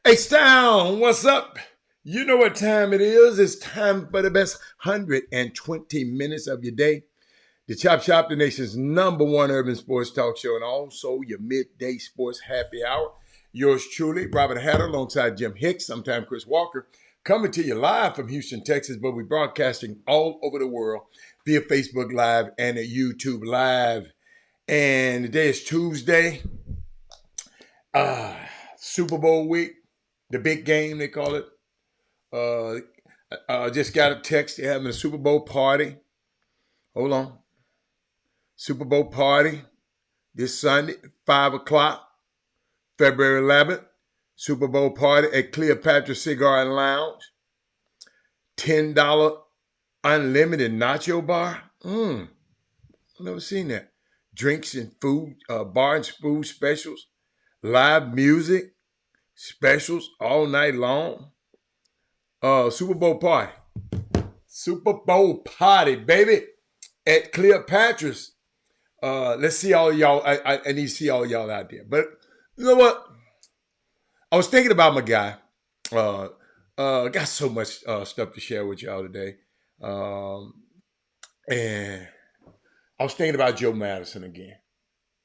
H-Town, what's up? You know what time it is. It's time for the best 120 minutes of your day. The Chop Shop, the nation's #1 urban sports talk show, and also your midday sports happy hour. Yours truly, Robert Hatter, alongside Jim Hicks, sometimes Chris Walker, coming to you live from Houston, Texas, but we're broadcasting all over the world via Facebook Live and YouTube Live. And today is Tuesday, Super Bowl week. The big game, they call it. Just got a text. They're having a Super Bowl party. Hold on. Super Bowl party this Sunday, 5 o'clock, February 11th. Super Bowl party at Cleopatra Cigar and Lounge. $10 unlimited nacho bar. I've never seen that. Drinks and food, bar and food specials. Live music. Specials all night long. Super Bowl party. Super Bowl party, baby. At Cleopatra's. Let's see all y'all. I need to see all y'all out there. But you know what? I was thinking about my guy. Got so much stuff to share with y'all today. And I was thinking about Joe Madison again.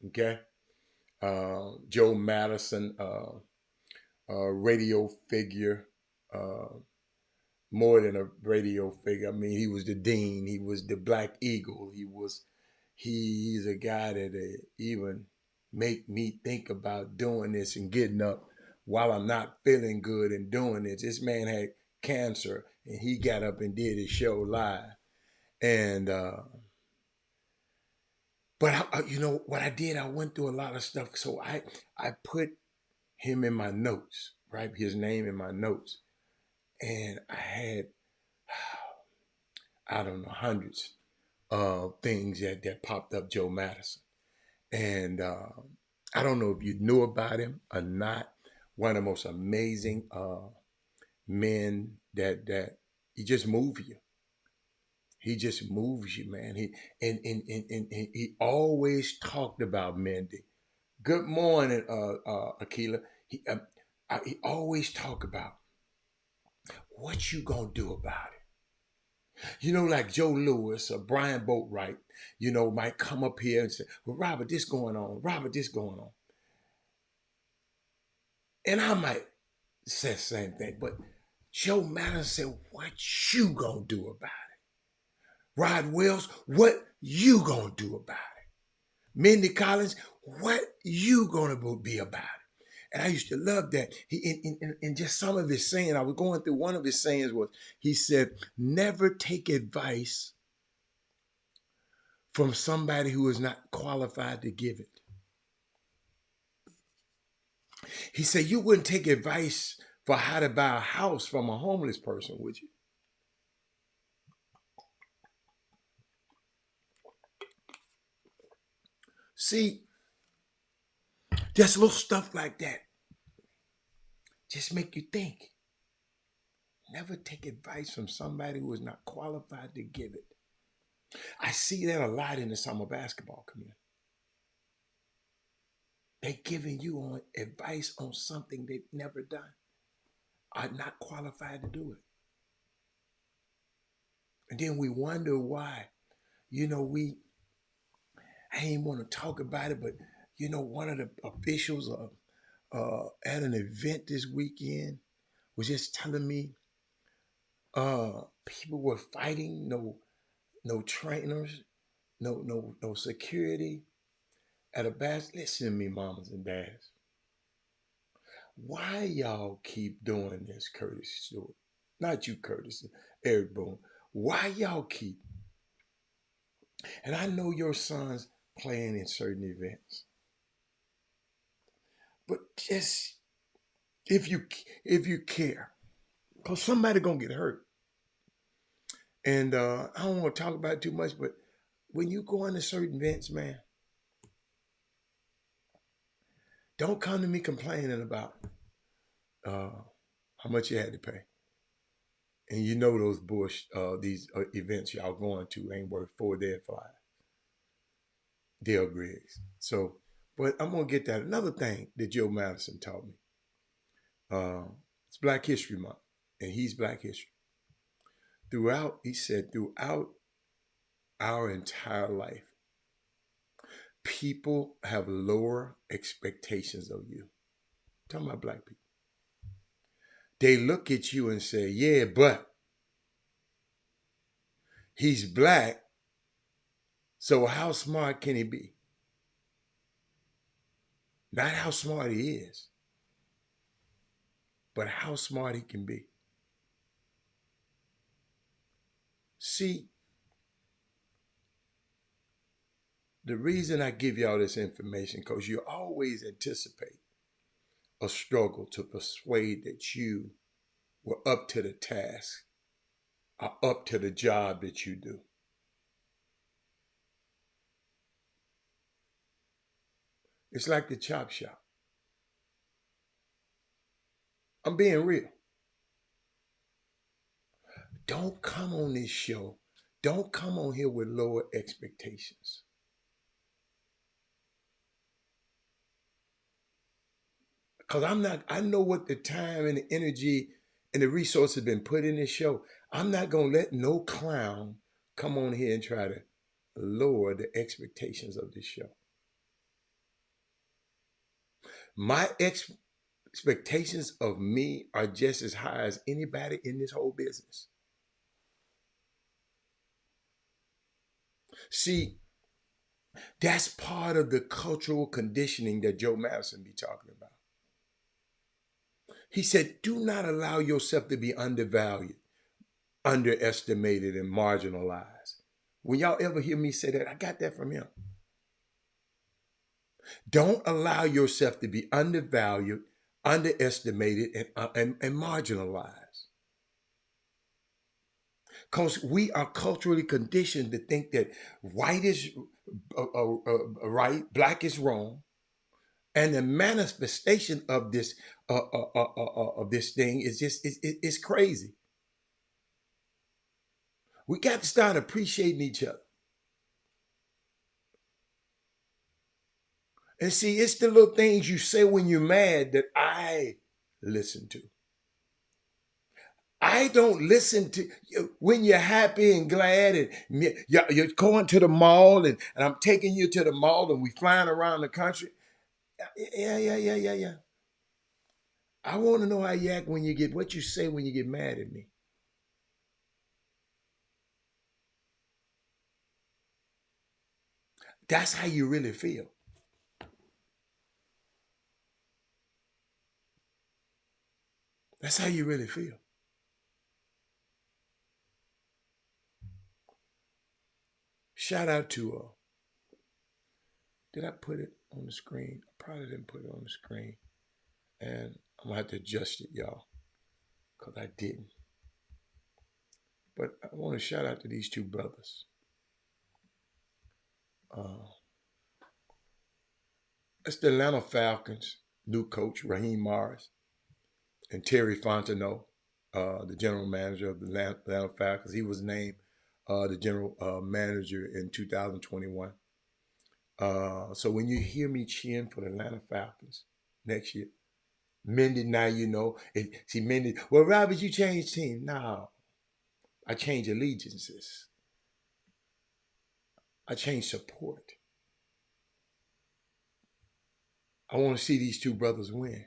Okay? Joe Madison, radio figure, more than a radio figure. I mean, he was the dean. He was the Black Eagle. He's a guy that even make me think about doing this and getting up while I'm not feeling good and doing this. This man had cancer, and he got up and did his show live. And but you know what I did? I went through a lot of stuff. So I put him in my notes, right? His name in my notes. And I had, I don't know, hundreds of things that popped up Joe Madison. And I don't know if you knew about him or not. One of the most amazing men that he just moves you. He just moves you, man. He always talked about Mindy. Good morning, Akila. He always talk about what you gonna do about it. You know, like Joe Lewis or Brian Boatwright, you know, might come up here and say, well, Robert, this going on. Robert, this going on. And I might say the same thing, but Joe Madison said, what you gonna do about it? Rod Wells, what you gonna do about it? Mindy Collins, what you gonna be about it? And I used to love that. In just some of his saying, I was going through one of his sayings was, he said, never take advice from somebody who is not qualified to give it. He said, you wouldn't take advice for how to buy a house from a homeless person, would you? See, just little stuff like that just make you think. Never take advice from somebody who is not qualified to give it. I see that a lot in the summer basketball community. They're giving you on advice on something they've never done, are not qualified to do it. And then we wonder why. You know, I ain't want to talk about it, but one of the officials at an event this weekend was just telling me people were fighting, no trainers, no security at a listen to me, mamas and dads. Why y'all keep doing this, Curtis Stewart? Not you, Curtis, Eric Boone. Why y'all keep? And I know your son's playing in certain events, but just if you care, cause somebody gonna get hurt. And I don't want to talk about it too much, but when you go into certain events, man, don't come to me complaining about uh, how much you had to pay. And you know those these events y'all going to ain't worth 4 day fly. Dale Griggs. So, but I'm gonna get that. Another thing that Joe Madison taught me. It's Black History Month, and he's Black History. He said, throughout our entire life, people have lower expectations of you. I'm talking about black people. They look at you and say, yeah, but he's black, so how smart can he be? Not how smart he is, but how smart he can be. See, the reason I give y'all this information, because you always anticipate a struggle to persuade that you were up to the task, are up to the job that you do. It's like the Chop Shop. I'm being real. Don't come on this show. Don't come on here with lower expectations. Because I know what the time and the energy and the resources have been put in this show. I'm not going to let no clown come on here and try to lower the expectations of this show. My expectations of me are just as high as anybody in this whole business. See, that's part of the cultural conditioning that Joe Madison be talking about. He said, do not allow yourself to be undervalued, underestimated, and marginalized. When y'all ever hear me say that, I got that from him. Don't allow yourself to be undervalued, underestimated, and marginalized. Because we are culturally conditioned to think that white is right, black is wrong, and the manifestation of this thing is just it's crazy. We got to start appreciating each other. And see, it's the little things you say when you're mad that I listen to. I don't listen to you when you're happy and glad and you're going to the mall and I'm taking you to the mall and we flying around the country. Yeah. I want to know how you act when you get, what you say when you get mad at me. That's how you really feel. That's how you really feel. Shout out to, did I put it on the screen? I probably didn't put it on the screen. And I'm going to have to adjust it, y'all, because I didn't. But I want to shout out to these two brothers. That's the Atlanta Falcons' new coach, Raheem Morris, and Terry Fontenot, the general manager of the Atlanta Falcons. He was named the general manager in 2021. So when you hear me cheering for the Atlanta Falcons next year, Mindy, now you know. See, Mindy, well, Robert, you changed team. No, I changed allegiances. I changed support. I want to see these two brothers win.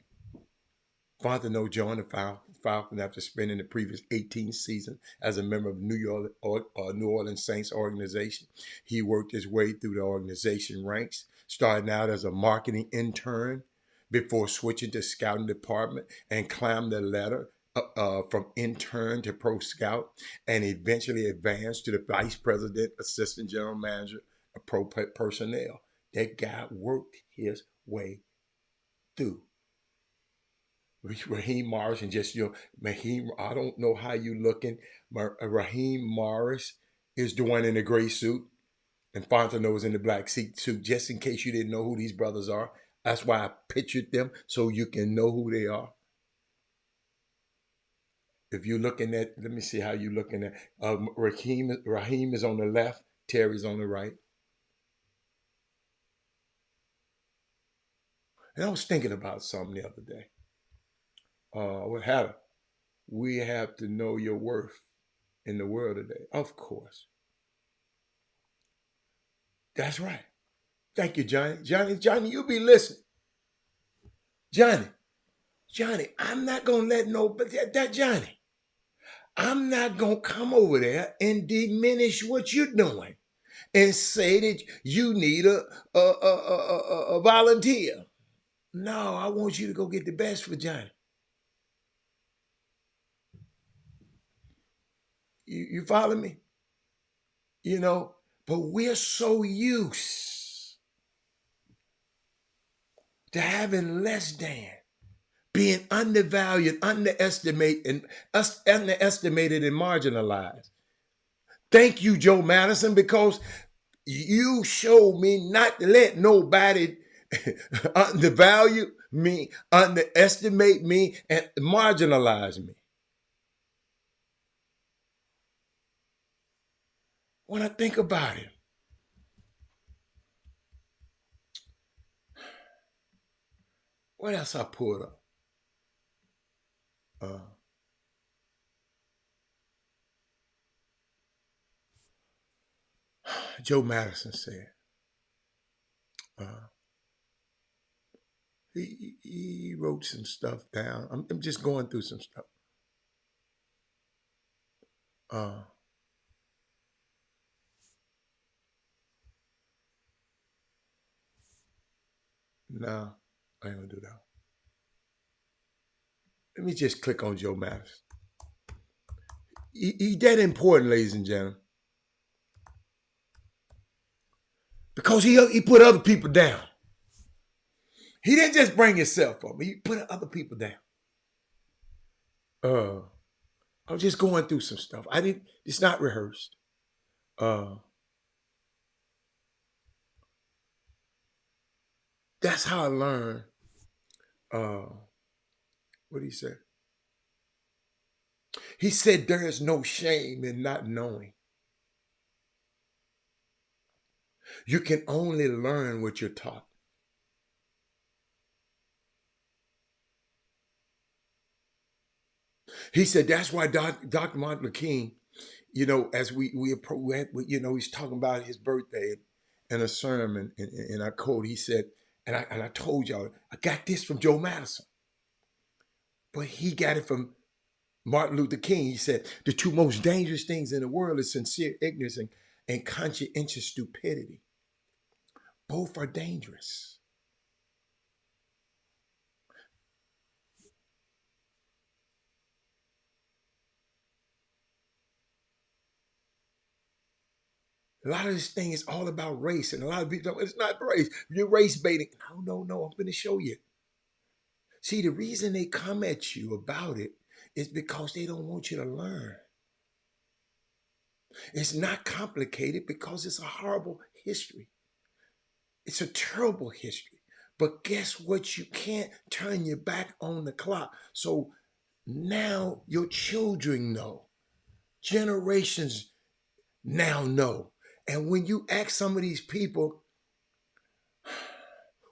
Fontenot joined the Falcons after spending the previous 18th season as a member of New Orleans Saints organization. He worked his way through the organization ranks, starting out as a marketing intern before switching to scouting department and climbed the ladder from intern to pro scout, and eventually advanced to the vice president, assistant general manager of pro personnel. That guy worked his way through. Raheem Morris and just Raheem. I don't know how you looking. Raheem Morris is the one in the gray suit, and Fontenot is in the black suit. Just in case you didn't know who these brothers are, that's why I pictured them so you can know who they are. If you're looking at, let me see how you're looking at. Raheem is on the left. Terry's on the right. And I was thinking about something the other day. What happened? We have to know your worth in the world today. Of course. That's right. Thank you, Johnny. Johnny, you be listening. Johnny, I'm not gonna let nobody that Johnny. I'm not gonna come over there and diminish what you're doing and say that you need a volunteer. No, I want you to go get the best for Johnny. You follow me? You know, but we're so used to having less than, being undervalued, underestimated, and marginalized. Thank you, Joe Madison, because you showed me not to let nobody undervalue me, underestimate me, and marginalize me. When I think about it, what else I pulled up? Joe Madison said, he wrote some stuff down. I'm just going through some stuff. No, I ain't gonna do that. Let me just click on Joe Madison. He that important, ladies and gentlemen, because he put other people down. He didn't just bring himself up; he put other people down. I was just going through some stuff. I didn't. It's not rehearsed. That's how I learned. What did he say? He said there is no shame in not knowing. You can only learn what you're taught. He said that's why Dr. Martin Luther King, as we he's talking about his birthday in a sermon, and I quote, he said, and I told y'all, I got this from Joe Madison, but he got it from Martin Luther King. He said the two most dangerous things in the world is sincere ignorance and conscientious stupidity. Both are dangerous. A lot of this thing is all about race, and a lot of people, it's not race. You're race baiting. No. I'm going to show you. See, the reason they come at you about it is because they don't want you to learn. It's not complicated because it's a horrible history. It's a terrible history. But guess what? You can't turn your back on the clock. So now your children know. Generations now know. And when you ask some of these people,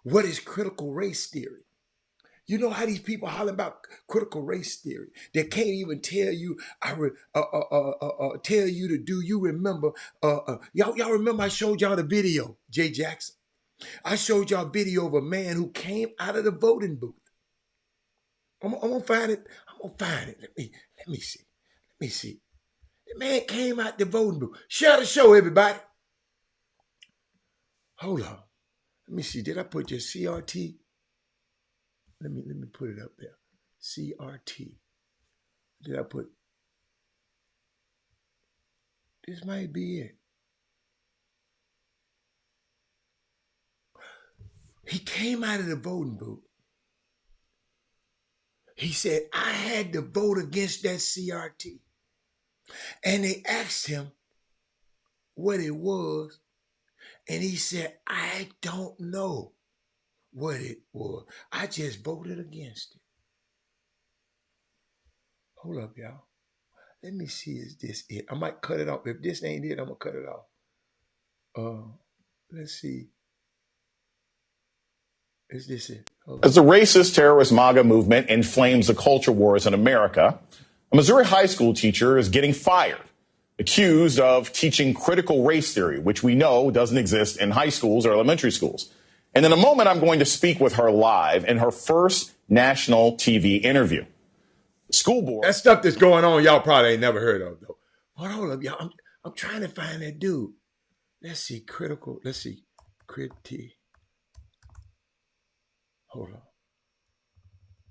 what is critical race theory? You know how these people holler about critical race theory? They can't even tell you. Tell you to do. You remember? Y'all remember? I showed y'all the video, Jay Jackson. I showed y'all a video of a man who came out of the voting booth. I'm gonna find it. I'm gonna find it. Let me see. Let me see. The man came out the voting booth. Share the show, everybody. Hold on. Let me see. Did I put your CRT? Let me put it up there. CRT. Did I put? This might be it. He came out of the voting booth. He said, I had to vote against that CRT. And they asked him what it was. And he said, I don't know what it was. I just voted against it. Hold up, y'all. Let me see, is this it? I might cut it off. If this ain't it, I'm going to cut it off. Let's see. Is this it? As the racist terrorist MAGA movement inflames the culture wars in America, a Missouri high school teacher is getting fired, accused of teaching critical race theory, which we know doesn't exist in high schools or elementary schools. And in a moment, I'm going to speak with her live in her first national TV interview. The school board. That stuff that's going on, y'all probably ain't never heard of, though. Hold up, y'all. I'm trying to find that dude. Let's see, critical. Let's see, critique. Hold on.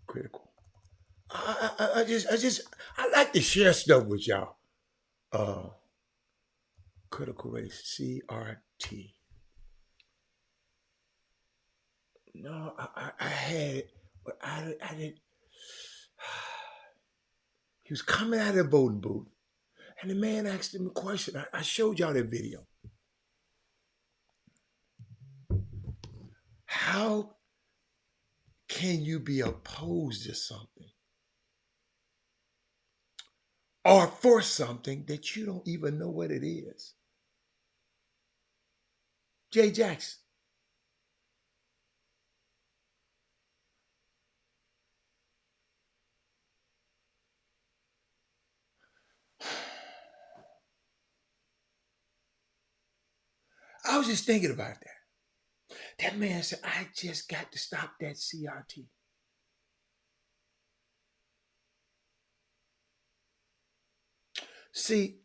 Critical. I like to share stuff with y'all. Critical race, CRT. No, I had it, but I didn't. He was coming out of the voting booth, and the man asked him a question. I showed y'all that video. How can you be opposed to something or for something that you don't even know what it is? Jay Jackson. I was just thinking about that. That man said, I just got to stop that CRT. See,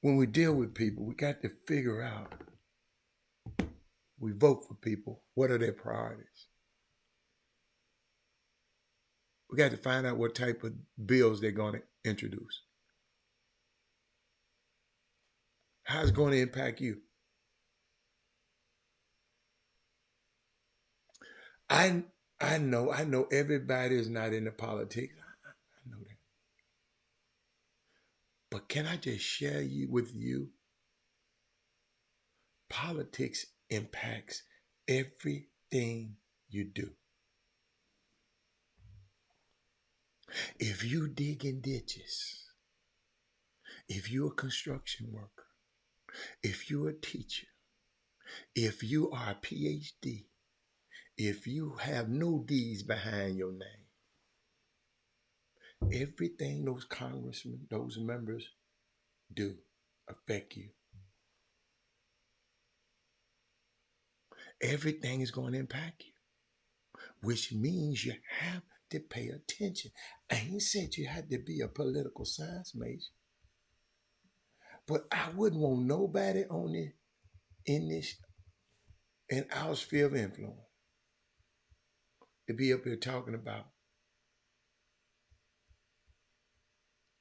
when we deal with people, we got to figure out, we vote for people, what are their priorities? We got to find out what type of bills they're going to introduce. How's it going to impact you? I know everybody is not into politics. I know that. But can I just share with you? Politics impacts everything you do. If you dig in ditches, if you're a construction worker, if you're a teacher, if you are a PhD, if you have no D's behind your name, everything those congressmen, those members do affect you. Everything is going to impact you, which means you have to pay attention. I ain't said you had to be a political science major, but I wouldn't want nobody on it in our sphere of influence to be up here talking about,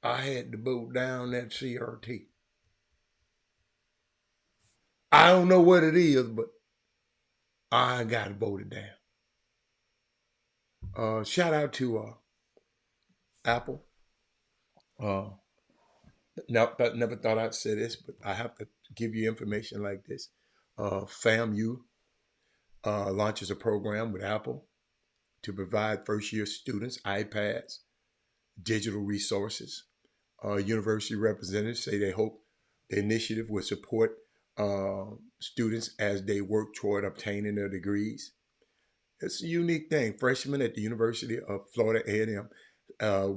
I had to vote down that CRT. I don't know what it is, but I got to vote it down. Shout out to Apple. Uh, never thought I'd say this, but I have to give you information like this. FAMU launches a program with Apple to provide first year students iPads, digital resources. University representatives say they hope the initiative will support students as they work toward obtaining their degrees. It's a unique thing. Freshmen at the University of Florida A&M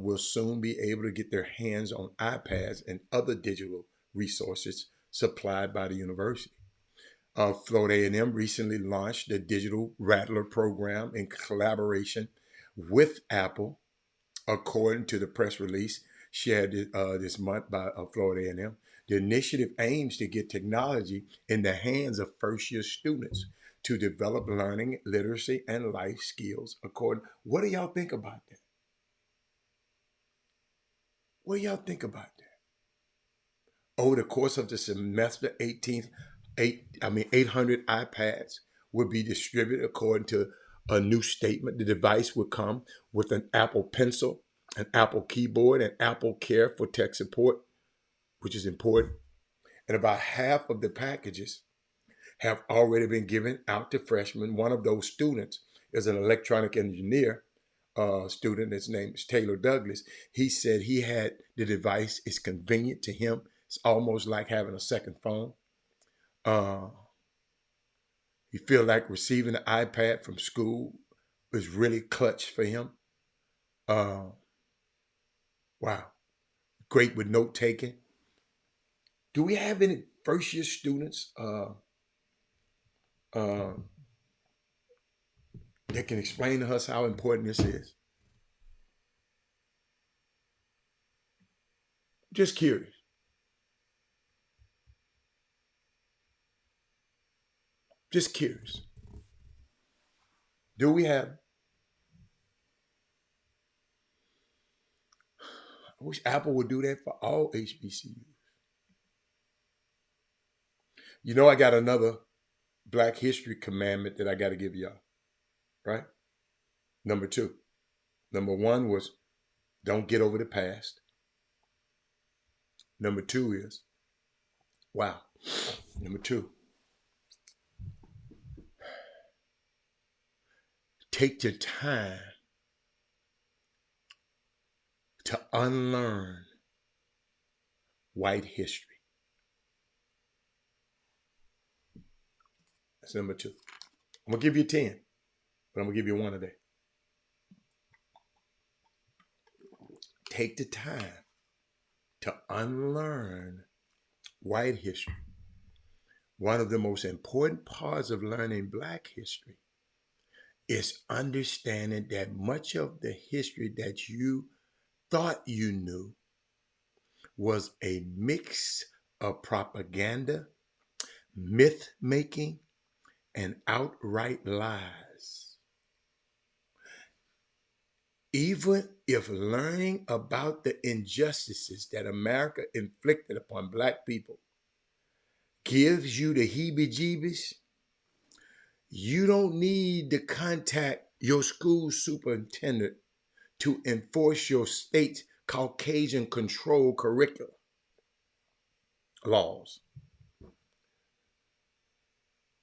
will soon be able to get their hands on iPads and other digital resources supplied by the university. Florida A&M recently launched the Digital Rattler program in collaboration with Apple, according to the press release shared this month by Florida A&M. The initiative aims to get technology in the hands of first-year students to develop learning, literacy, and life skills. What do y'all think about that? What do y'all think about that? Over the course of the semester, 800 iPads will be distributed according to a new statement. The device will come with an Apple Pencil, an Apple keyboard, and Apple Care for tech support, which is important. And about half of the packages have already been given out to freshmen. One of those students is an electronic engineer student. His name is Taylor Douglas. He said he had the device. It's convenient to him. It's almost like having a second phone. Uh, he feel like receiving an iPad from school was really clutch for him. Uh, wow, great with note taking. Do we have any first year students uh, that can explain to us how important this is? Just curious. Just curious. Do we have? I wish Apple would do that for all HBCUs. You know, I got another Black History commandment that I got to give y'all, right? Number two. Number one was don't get over the past. Number two is, wow. Number two, take the time to unlearn white history. That's number two. I'm going to give you 10, but I'm going to give you one today. Take the time to unlearn white history. One of the most important parts of learning Black history is understanding that much of the history that you thought you knew was a mix of propaganda, myth making, and outright lies. Even if learning about the injustices that America inflicted upon Black people gives you the heebie jeebies, you don't need to contact your school superintendent to enforce your state's Caucasian control curriculum laws.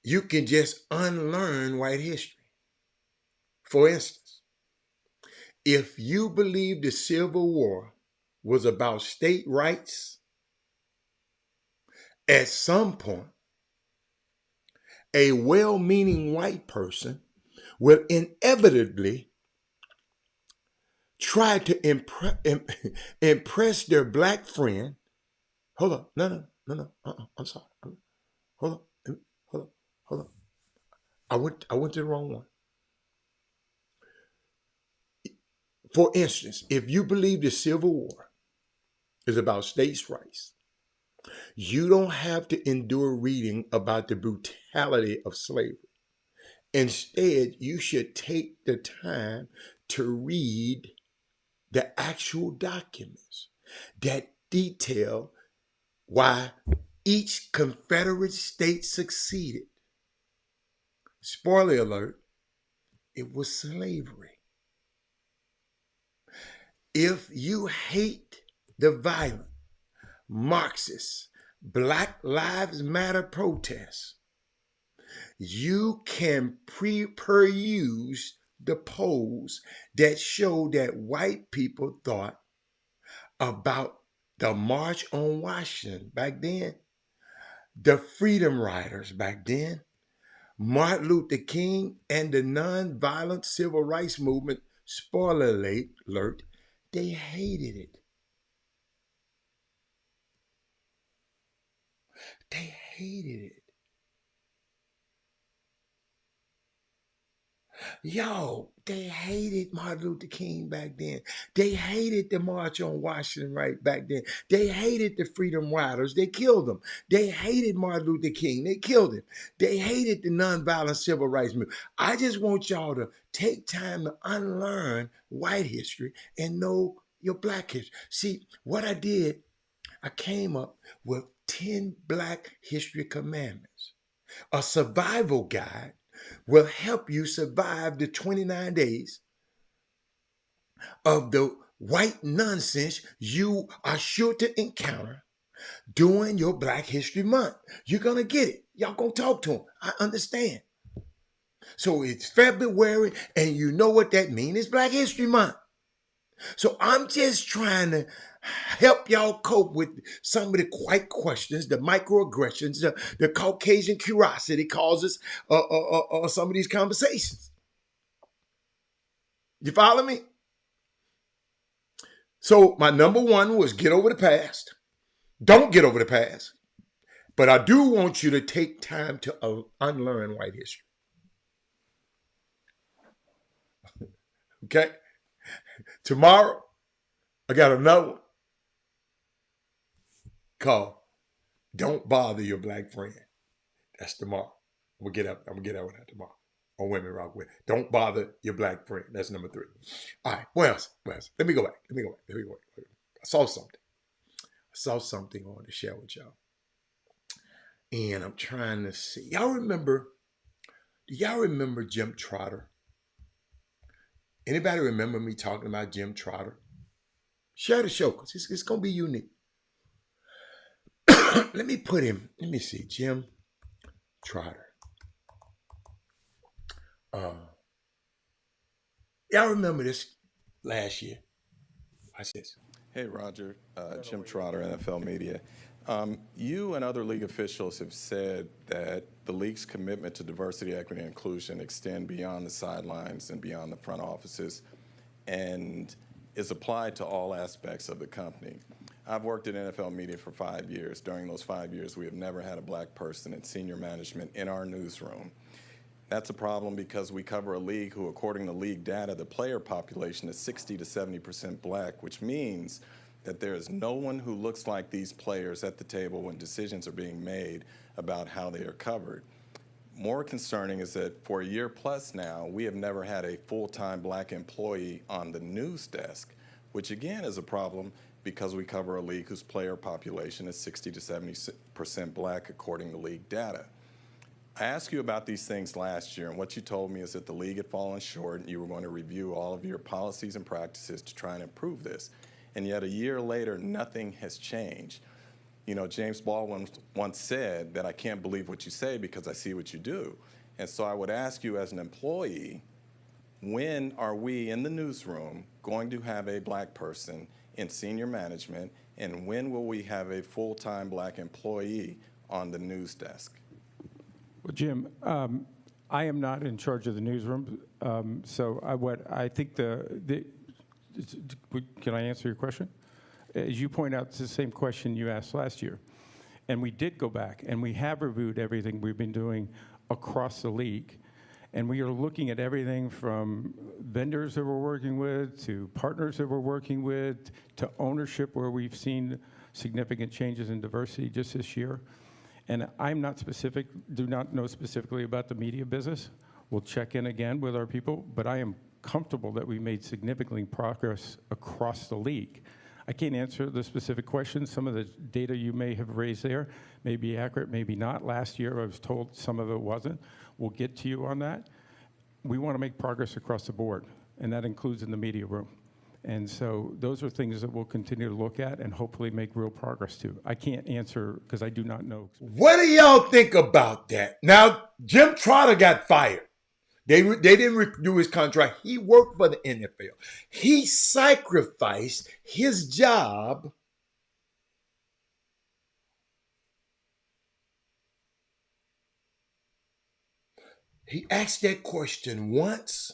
You can just unlearn white history. For instance, if you believe the Civil War was about state rights, at some point, a well-meaning white person will inevitably try to impress their Black friend. Hold on, no. I'm sorry. Hold on, hold on, hold on. I went to the wrong one. For instance, if you believe the Civil War is about states' rights, you don't have to endure reading about the brutality of slavery. Instead, you should take the time to read the actual documents that detail why each Confederate state succeeded. Spoiler alert, it was slavery. If you hate the violent, Marxist, Black Lives Matter protests, you can peruse the polls that show that white people thought about the March on Washington back then, the Freedom Riders back then, Martin Luther King, and the nonviolent civil rights movement. Spoiler alert, they hated it. They hated it. Yo, they hated Martin Luther King back then. They hated the March on Washington right back then. They hated the Freedom Riders. They killed them. They hated Martin Luther King. They killed him. They hated the nonviolent civil rights movement. I just want y'all to take time to unlearn white history and know your black history. See, what I did, I came up with 10 black history commandments, a survival guide will help you survive the 29 days of the white nonsense you are sure to encounter during your Black History Month. You're going to get it. Y'all going to talk to them. I understand. So it's February, and you know what that means. It's Black History Month. So I'm just trying to help y'all cope with some of the white questions, the microaggressions, the Caucasian curiosity causes some of these conversations. You follow me? So my number one was get over the past. Don't get over the past. But I do want you to take time to unlearn white history. Okay? Tomorrow, I got another one called Don't Bother Your Black Friend. That's tomorrow. I'm gonna get up with that tomorrow on Women Rock With. Don't bother your black friend. That's number 3. All right, what else? Let me go back. I saw something I wanted to share with y'all. And I'm trying to see. Do y'all remember Jim Trotter? Anybody remember me talking about Jim Trotter? Share the show, because it's going to be unique. Let me see, Jim Trotter. Y'all remember this last year? Watch this. Hey, Roger. Jim Trotter, NFL Media. You and other league officials have said that the league's commitment to diversity, equity, and inclusion extend beyond the sidelines and beyond the front offices and is applied to all aspects of the company. I've worked at NFL Media for 5 years. During those 5 years, we have never had a black person in senior management in our newsroom. That's a problem because we cover a league who, according to league data, the player population is 60 to 70% black, which means that there is no one who looks like these players at the table when decisions are being made about how they are covered. More concerning is that for a year plus now, we have never had a full-time black employee on the news desk, which again is a problem because we cover a league whose player population is 60 to 70% black according to league data. I asked you about these things last year, and what you told me is that the league had fallen short and you were going to review all of your policies and practices to try and improve this. And yet a year later, nothing has changed. You know, James Baldwin once said that I can't believe what you say because I see what you do. And so I would ask you as an employee, when are we in the newsroom going to have a black person in senior management, and when will we have a full-time black employee on the news desk? Well, Jim, I am not in charge of the newsroom, so I think can I answer your question? As you point out, it's the same question you asked last year. And we did go back, and we have reviewed everything we've been doing across the league. And we are looking at everything from vendors that we're working with, to partners that we're working with, to ownership where we've seen significant changes in diversity just this year. And do not know specifically about the media business. We'll check in again with our people, but I am comfortable that we made significant progress across the league. I can't answer the specific questions. Some of the data you may have raised there may be accurate, maybe not. Last year I was told some of it wasn't. We'll get to you on that. We want to make progress across the board, and that includes in the media room. And so those are things that we'll continue to look at and hopefully make real progress to. I can't answer because I do not know. What do y'all think about that? Now, Jim Trotter got fired. They didn't renew his contract. He worked for the NFL. He sacrificed his job He asked that question once.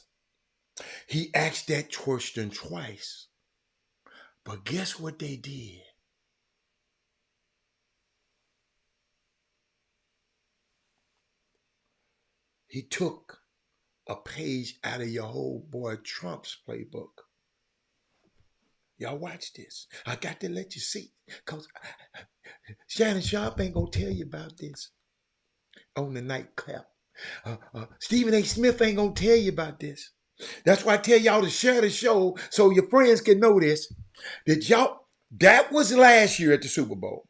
He asked that question twice. But guess what they did? He took a page out of your whole boy Trump's playbook. Y'all watch this. I got to let you see. Because Shannon Sharp ain't going to tell you about this on the nightcap. Stephen A. Smith ain't going to tell you about this. That's why I tell y'all to share the show so your friends can know this. That was last year at the Super Bowl.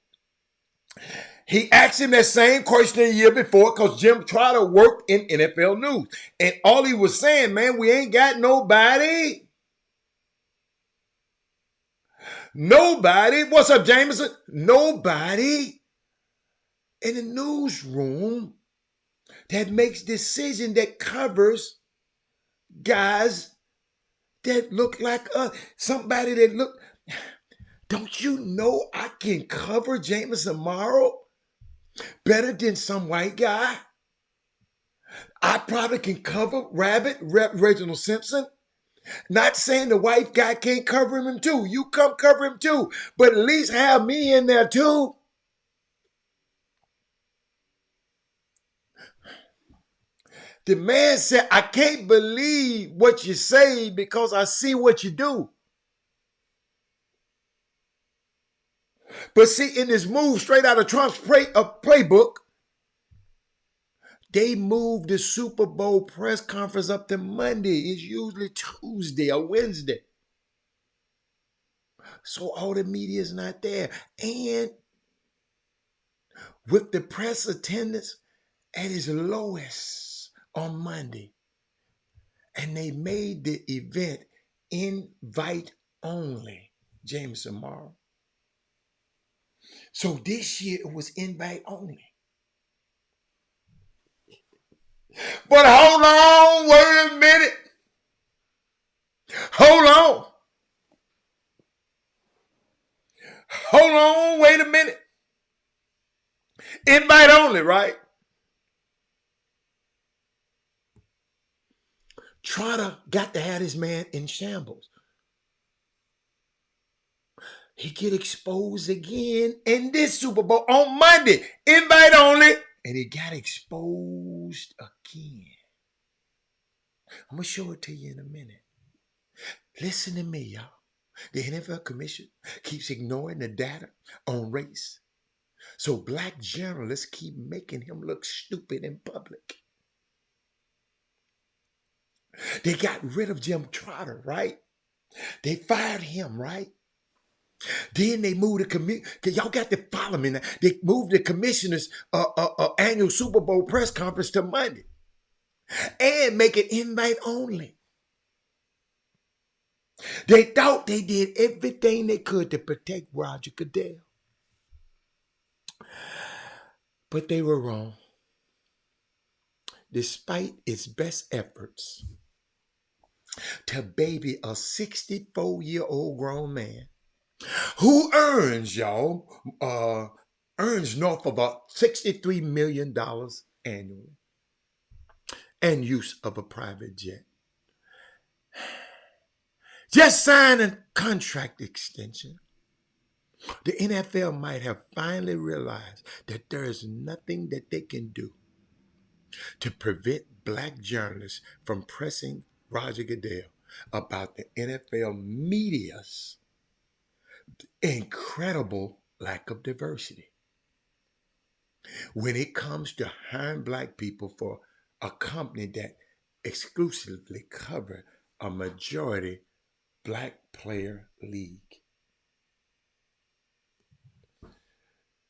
He asked him that same question a year before because Jim Trotter worked in NFL News. And all he was saying, man, we ain't got nobody. Nobody. What's up, Jameson? Nobody in the newsroom that makes decision that covers guys that look like us. Somebody that look. Don't you know I can cover Jameson Morrow better than some white guy? I probably can cover Reginald Simpson. Not saying the white guy can't cover him too. You come cover him too. But at least have me in there too. The man said, I can't believe what you say because I see what you do. But see, in this move straight out of Trump's playbook, they moved the Super Bowl press conference up to Monday. It's usually Tuesday or Wednesday. So all the media is not there. And with the press attendance at its lowest on Monday, and they made the event invite only, Jameson Morrow. So this year it was invite only. But hold on, wait a minute. Hold on. Hold on, wait a minute. Invite only, right? Trotter got to have his man in shambles. He get exposed again in this Super Bowl on Monday. Invite only. And he got exposed again. I'm going to show it to you in a minute. Listen to me, y'all. The NFL Commission keeps ignoring the data on race. So black journalists keep making him look stupid in public. They got rid of Jim Trotter, right? They fired him, right? Then they moved the commission. Y'all got to follow me now. They moved the commissioner's annual Super Bowl press conference to Monday and make it invite only. They thought they did everything they could to protect Roger Goodell. But they were wrong. Despite its best efforts to baby a 64-year-old grown man who earns, y'all, earns north of about $63 million annually and use of a private jet. Just signed a contract extension. The NFL might have finally realized that there is nothing that they can do to prevent black journalists from pressing Roger Goodell about the NFL media's incredible lack of diversity when it comes to hiring black people for a company that exclusively cover a majority black player league.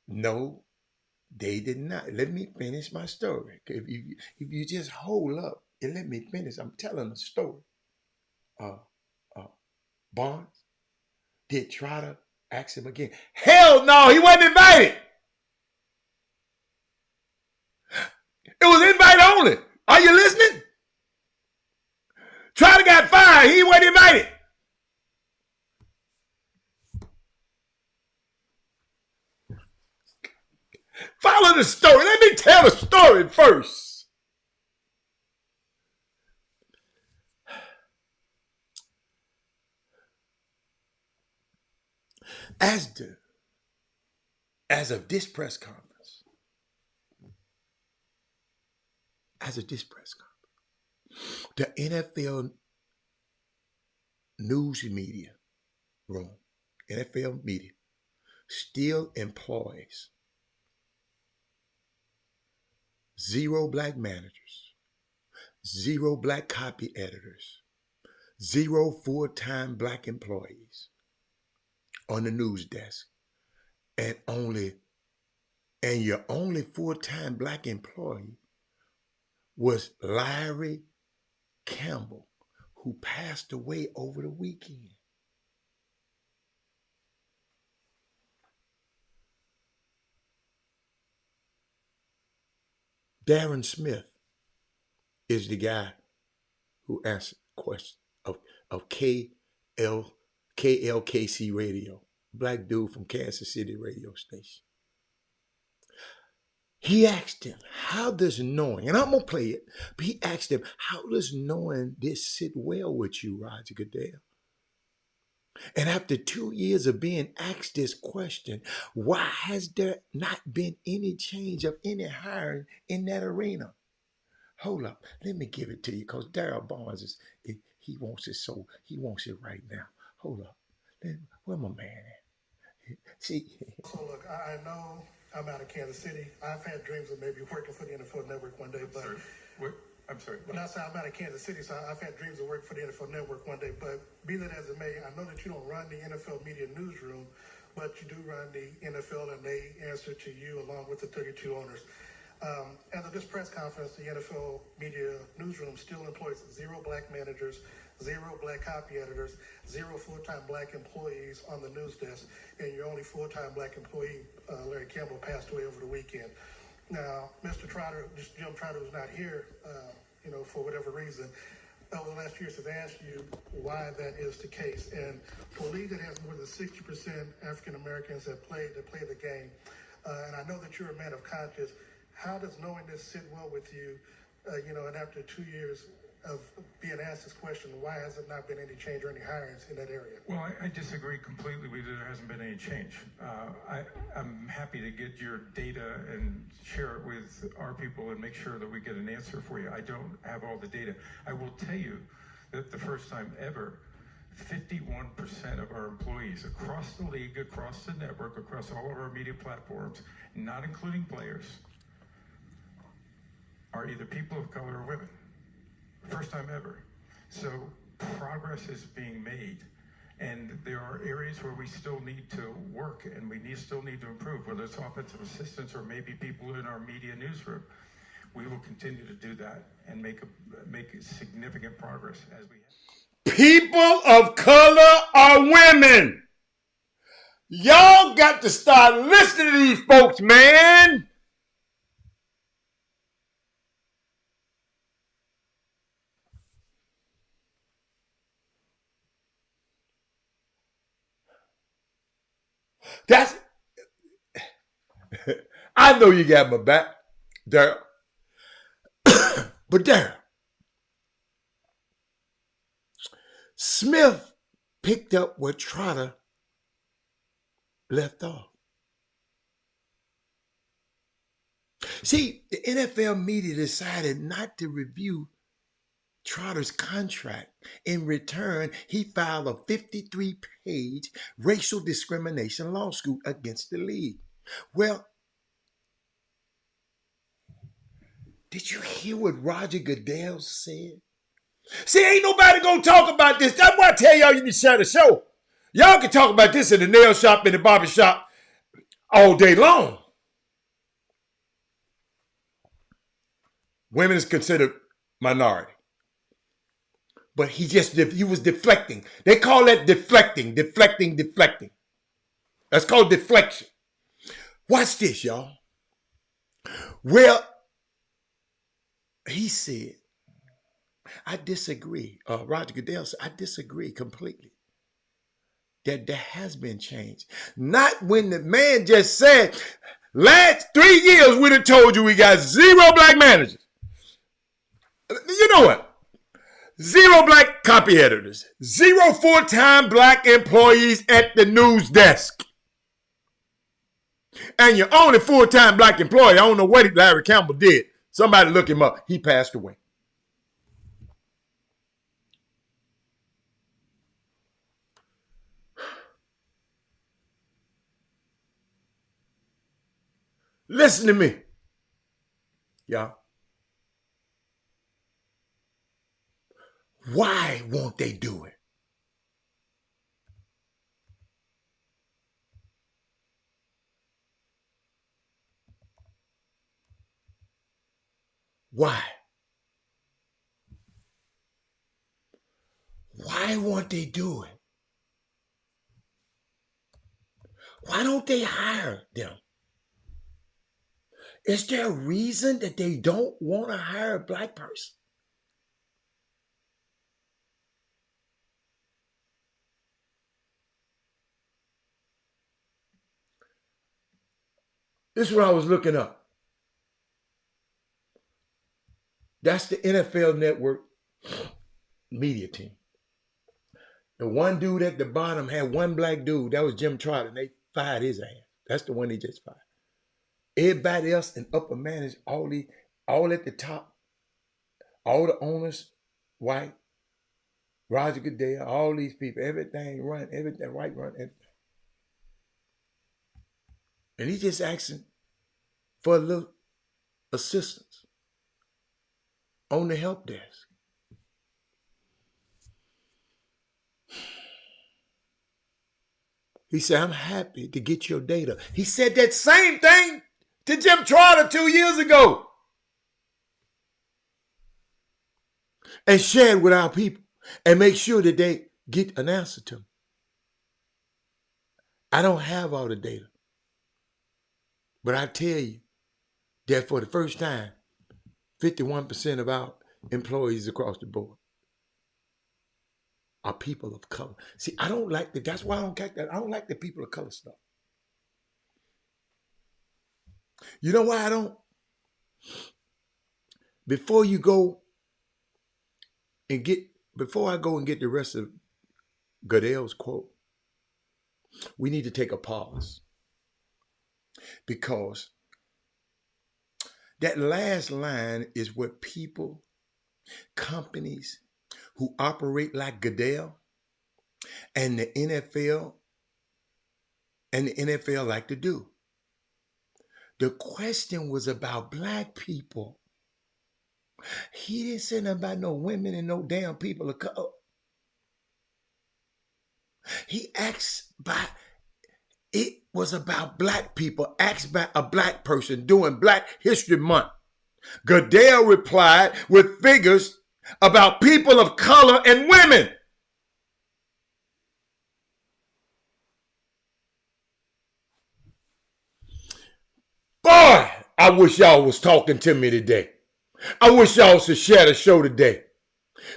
No, they did not. Let me finish my story. If you just hold up and let me finish, I'm telling a story. Barnes? Did Trotter ask him again? Hell no, he wasn't invited. It was invite only. Are you listening? Trotter got fired. He wasn't invited. Follow the story. Let me tell the story first. As of this press conference, the NFL news media room, NFL media, still employs 0 black managers, 0 black copy editors, 0 full-time black employees on the news desk, and your only full-time black employee was Larry Campbell, who passed away over the weekend. Darren Smith is the guy who answered the question of KLKC radio, black dude from Kansas City radio station. He asked him, how does knowing, and I'm going to play it, but he asked him, how does knowing this sit well with you, Roger Goodell? And after 2 years of being asked this question, why has there not been any change of any hiring in that arena? Hold up, let me give it to you, because Darryl Barnes he wants it right now. Hold up, where my man at? See. So look, I know I'm out of Kansas City. I've had dreams of maybe working for the NFL Network one day, but I'm sorry. When I say I'm out of Kansas City, so I've had dreams of working for the NFL Network one day. But be that as it may, I know that you don't run the NFL media newsroom, but you do run the NFL, and they answer to you along with the 32 owners. As of this press conference, the NFL media newsroom still employs 0 black managers, 0 black copy editors, 0 full-time black employees on the news desk, and your only full-time black employee, Larry Campbell, passed away over the weekend. Now, Mr. Trotter, Jim Trotter, was not here, for whatever reason. Over the last few years, have asked you why that is the case. And for a league that has more than 60% African Americans that play the game, and I know that you're a man of conscience, how does knowing this sit well with you, and after 2 years of being asked this question, why has it not been any change or any hirings in that area? Well, I disagree completely with you. There hasn't been any change. I'm happy to get your data and share it with our people and make sure that we get an answer for you. I don't have all the data. I will tell you that the first time ever, 51% of our employees across the league, across the network, across all of our media platforms, not including players, are either people of color or women. First time ever. So progress is being made, and there are areas where we still need to work and we still need to improve, whether it's offensive assistants or maybe people in our media newsroom. We will continue to do that and make significant progress as we have. People of color are women. Y'all got to start listening to these folks, man. I know you got my back, Darryl. But Darryl, Smith picked up where Trotter left off. See, the NFL media decided not to review Trotter's contract. In return, he filed a 53-page racial discrimination lawsuit against the league. Well, did you hear what Roger Goodell said? See, ain't nobody gonna talk about this. That's why I tell y'all you need to share the show. Y'all can talk about this in the nail shop, in the barber shop, all day long. Women is considered minority. but he was deflecting. They call that deflecting. That's called deflection. Watch this, y'all. Well, he said, I disagree. Roger Goodell said, I disagree completely. That there has been change. Not when the man just said, last 3 years we'd have told you we got 0 black managers. You know what? 0 black copy editors. 0 full-time black employees at the news desk. And your only full-time black employee, I don't know what Larry Campbell did. Somebody look him up. He passed away. Listen to me, y'all. Why won't they do it? Why? Why won't they do it? Why don't they hire them? Is there a reason that they don't want to hire a black person? This is what I was looking up. That's the NFL Network media team. The one dude at the bottom had one black dude. That was Jim Trotter, and they fired his ass. That's the one they just fired. Everybody else in upper management, all at the top, all the owners, white, Roger Goodell, all these people, everything right, everything. And he just asking for a little assistance on the help desk. He said, I'm happy to get your data. He said that same thing to Jim Trotter 2 years ago. And share it with our people and make sure that they get an answer to them. I don't have all the data. But I tell you that for the first time, 51% of our employees across the board are people of color. See, I don't like that. That's why I don't like that. I don't like the people of color stuff. You know why I don't? Before I go and get the rest of Goodell's quote, we need to take a pause. Because that last line is what people, companies who operate like Goodell and the NFL like to do. The question was about black people. He didn't say nothing about no women and no damn people of color. He asked by, it was about black people, asked by a black person during Black History Month. Goodell replied with figures about people of color and women. Boy, I wish y'all was talking to me today. I wish y'all should share the show today.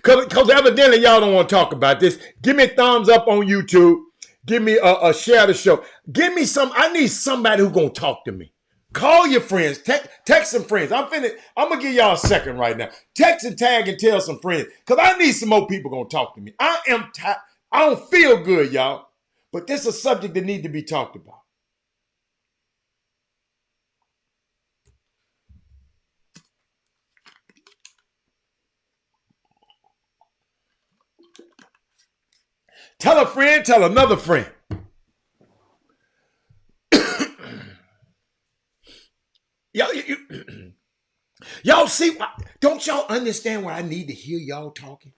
Because evidently y'all don't want to talk about this. Give me a thumbs up on YouTube. Give me a share the show. Give me I need somebody who's going to talk to me. Call your friends. Text some friends. I'm going to give y'all a second right now. Text and tag and tell some friends. Because I need some more people going to talk to me. I don't feel good, y'all. But this is a subject that needs to be talked about. Tell a friend, tell another friend. Y'all see, don't y'all understand why I need to hear y'all talking?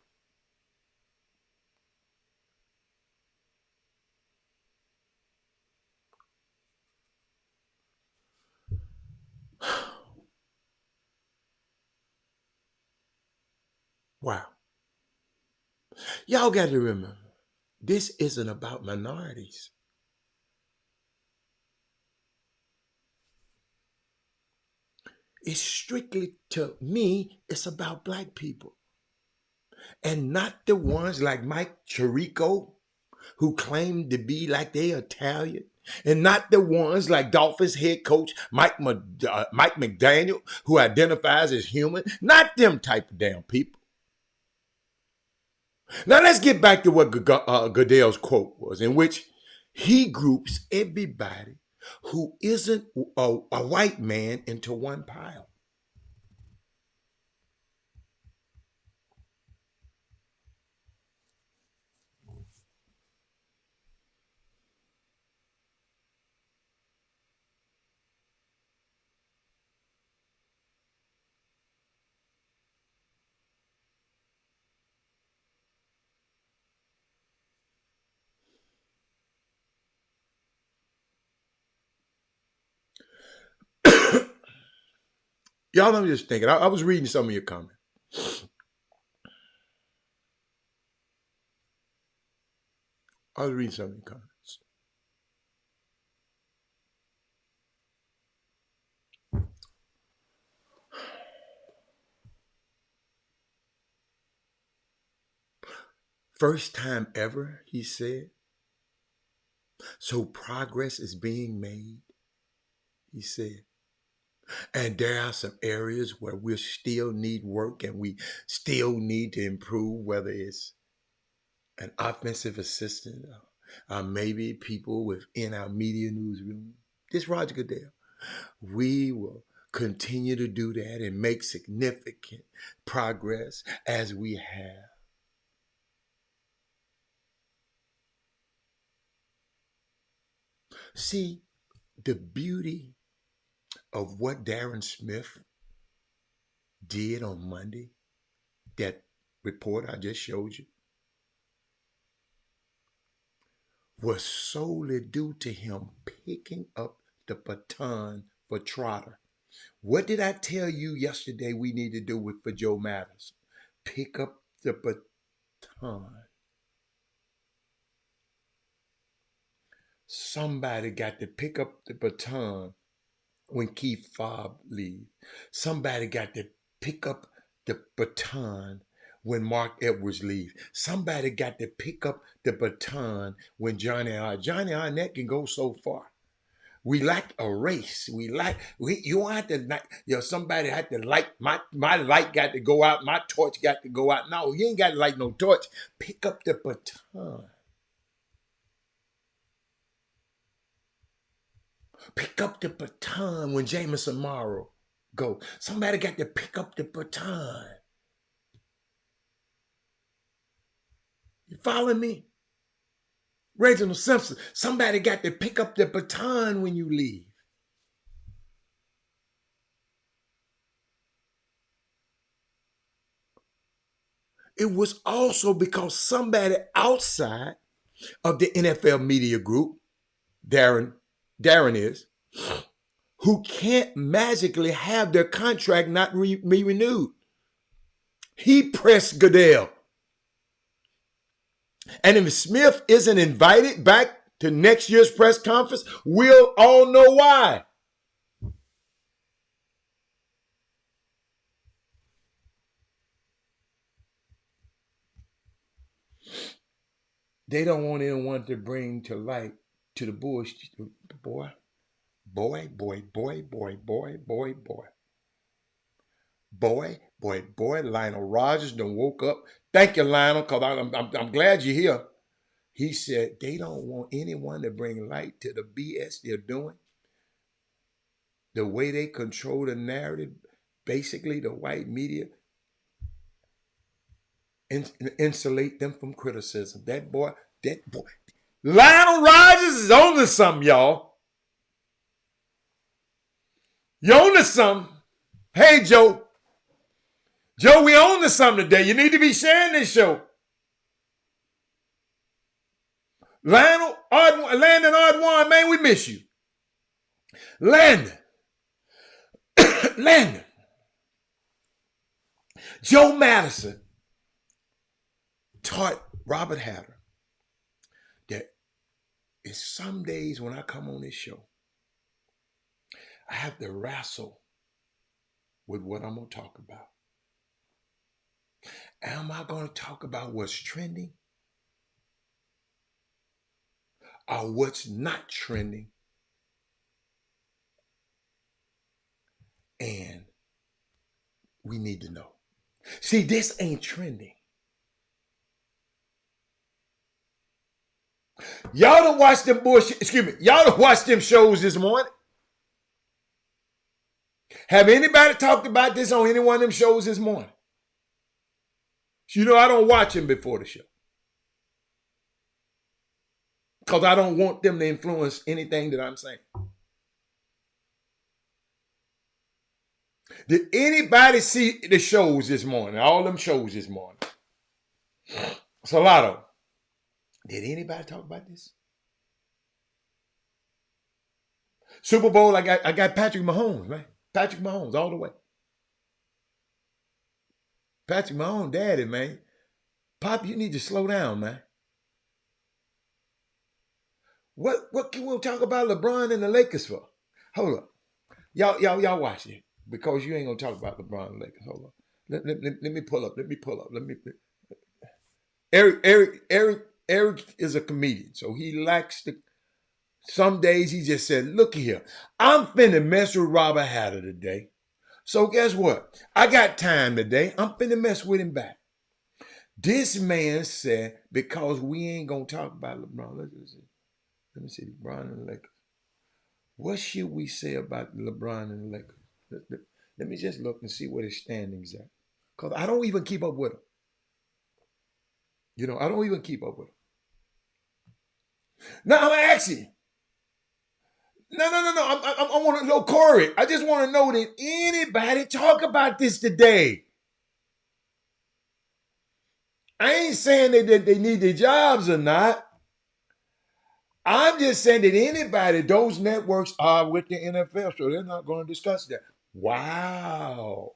Wow. Y'all got to remember, this isn't about minorities. It's strictly, to me, it's about black people. And not the ones like Mike Chirico, who claim to be like they Italian. And not the ones like Dolphins head coach Mike McDaniel, who identifies as human. Not them type of damn people. Now let's get back to what Goodell's quote was, in which he groups everybody who isn't a white man into one pile. Y'all, I'm just thinking. I was reading some of your comments. I was reading some of your comments. First time ever, he said. So progress is being made, he said. And there are some areas where we still need work and we still need to improve, whether it's an offensive assistant, maybe people within our media newsroom. This Roger Goodell. We will continue to do that and make significant progress as we have. See, the beauty of what Darren Smith did on Monday, that report I just showed you, was solely due to him picking up the baton for Trotter. What did I tell you yesterday we need to do for Joe Matters? Pick up the baton. Somebody got to pick up the baton when Keith Fobb leaves. Somebody got to pick up the baton when Mark Edwards leaves. Somebody got to pick up the baton when Johnny Arnett can go so far. We lack a race. You don't have to, somebody had to light, my light got to go out, my torch got to go out. No, you ain't got to light no torch. Pick up the baton. Pick up the baton when Jameson Morrow go. Somebody got to pick up the baton. You follow me? Reginald Simpson, somebody got to pick up the baton when you leave. It was also because somebody outside of the NFL media group, Darren is, who can't magically have their contract not be renewed. He pressed Goodell. And if Smith isn't invited back to next year's press conference, we'll all know why. They don't want anyone to bring to light to the bullshit. Boy. Lionel Rogers done woke up. Thank you, Lionel, because I'm glad you're here. He said they don't want anyone to bring light to the BS they're doing. The way they control the narrative, basically the white media, insulate them from criticism. That boy. Lionel Rogers is on to something, y'all. You on to something. Hey, Joe. Joe, we on to something today. You need to be sharing this show. Landon Ardwan, man, we miss you. Landon. Joe Madison taught Robert Hatter that it's some days when I come on this show, I have to wrestle with what I'm going to talk about. Am I going to talk about what's trending or what's not trending? And we need to know. See, this ain't trending. Y'all don't watch them bullshit. Excuse me. Y'all don't watch them shows this morning. Have anybody talked about this on any one of them shows this morning? You know, I don't watch them before the show because I don't want them to influence anything that I'm saying. Did anybody see the shows this morning? All them shows this morning. It's a lot of them. Did anybody talk about this? Super Bowl, I got Patrick Mahomes, man. Patrick Mahomes all the way. Patrick Mahomes, daddy, man. Pop, you need to slow down, man. What can we talk about LeBron and the Lakers for? Hold up. Y'all watch it. Because you ain't gonna talk about LeBron and the Lakers. Hold on. Let me pull up. Eric is a comedian, so he likes to. Some days he just said, look here, I'm finna mess with Robert Hatter today. So guess what? I got time today. I'm finna mess with him back. This man said, because we ain't gonna talk about LeBron. Let me see, LeBron and the Lakers. What should we say about LeBron and the Lakers? Let me just look and see what his standings are. Because I don't even keep up with him. You know, I don't even keep up with him. Now I'm asking. No. I want to know, Corey. I just want to know, did anybody talk about this today? I ain't saying that they need their jobs or not. I'm just saying that anybody, those networks are with the NFL, so they're not going to discuss that. Wow.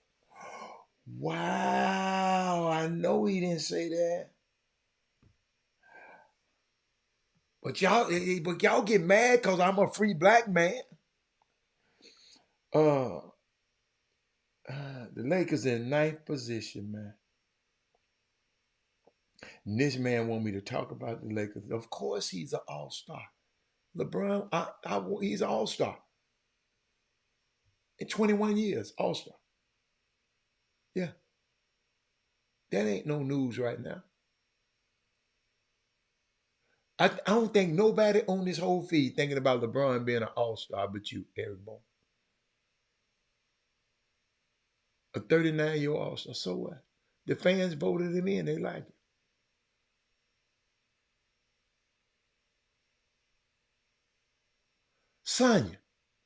I know he didn't say that. But y'all get mad because I'm a free black man. The Lakers in 9th position, man. And this man want me to talk about the Lakers. Of course, he's an all-star. LeBron, he's an all-star. In 21 years, all-star. Yeah. That ain't no news right now. I don't think nobody on this whole feed thinking about LeBron being an all-star but you, Eric Bone. A 39-year-old all-star. So what? The fans voted him in. They like it. Sonya.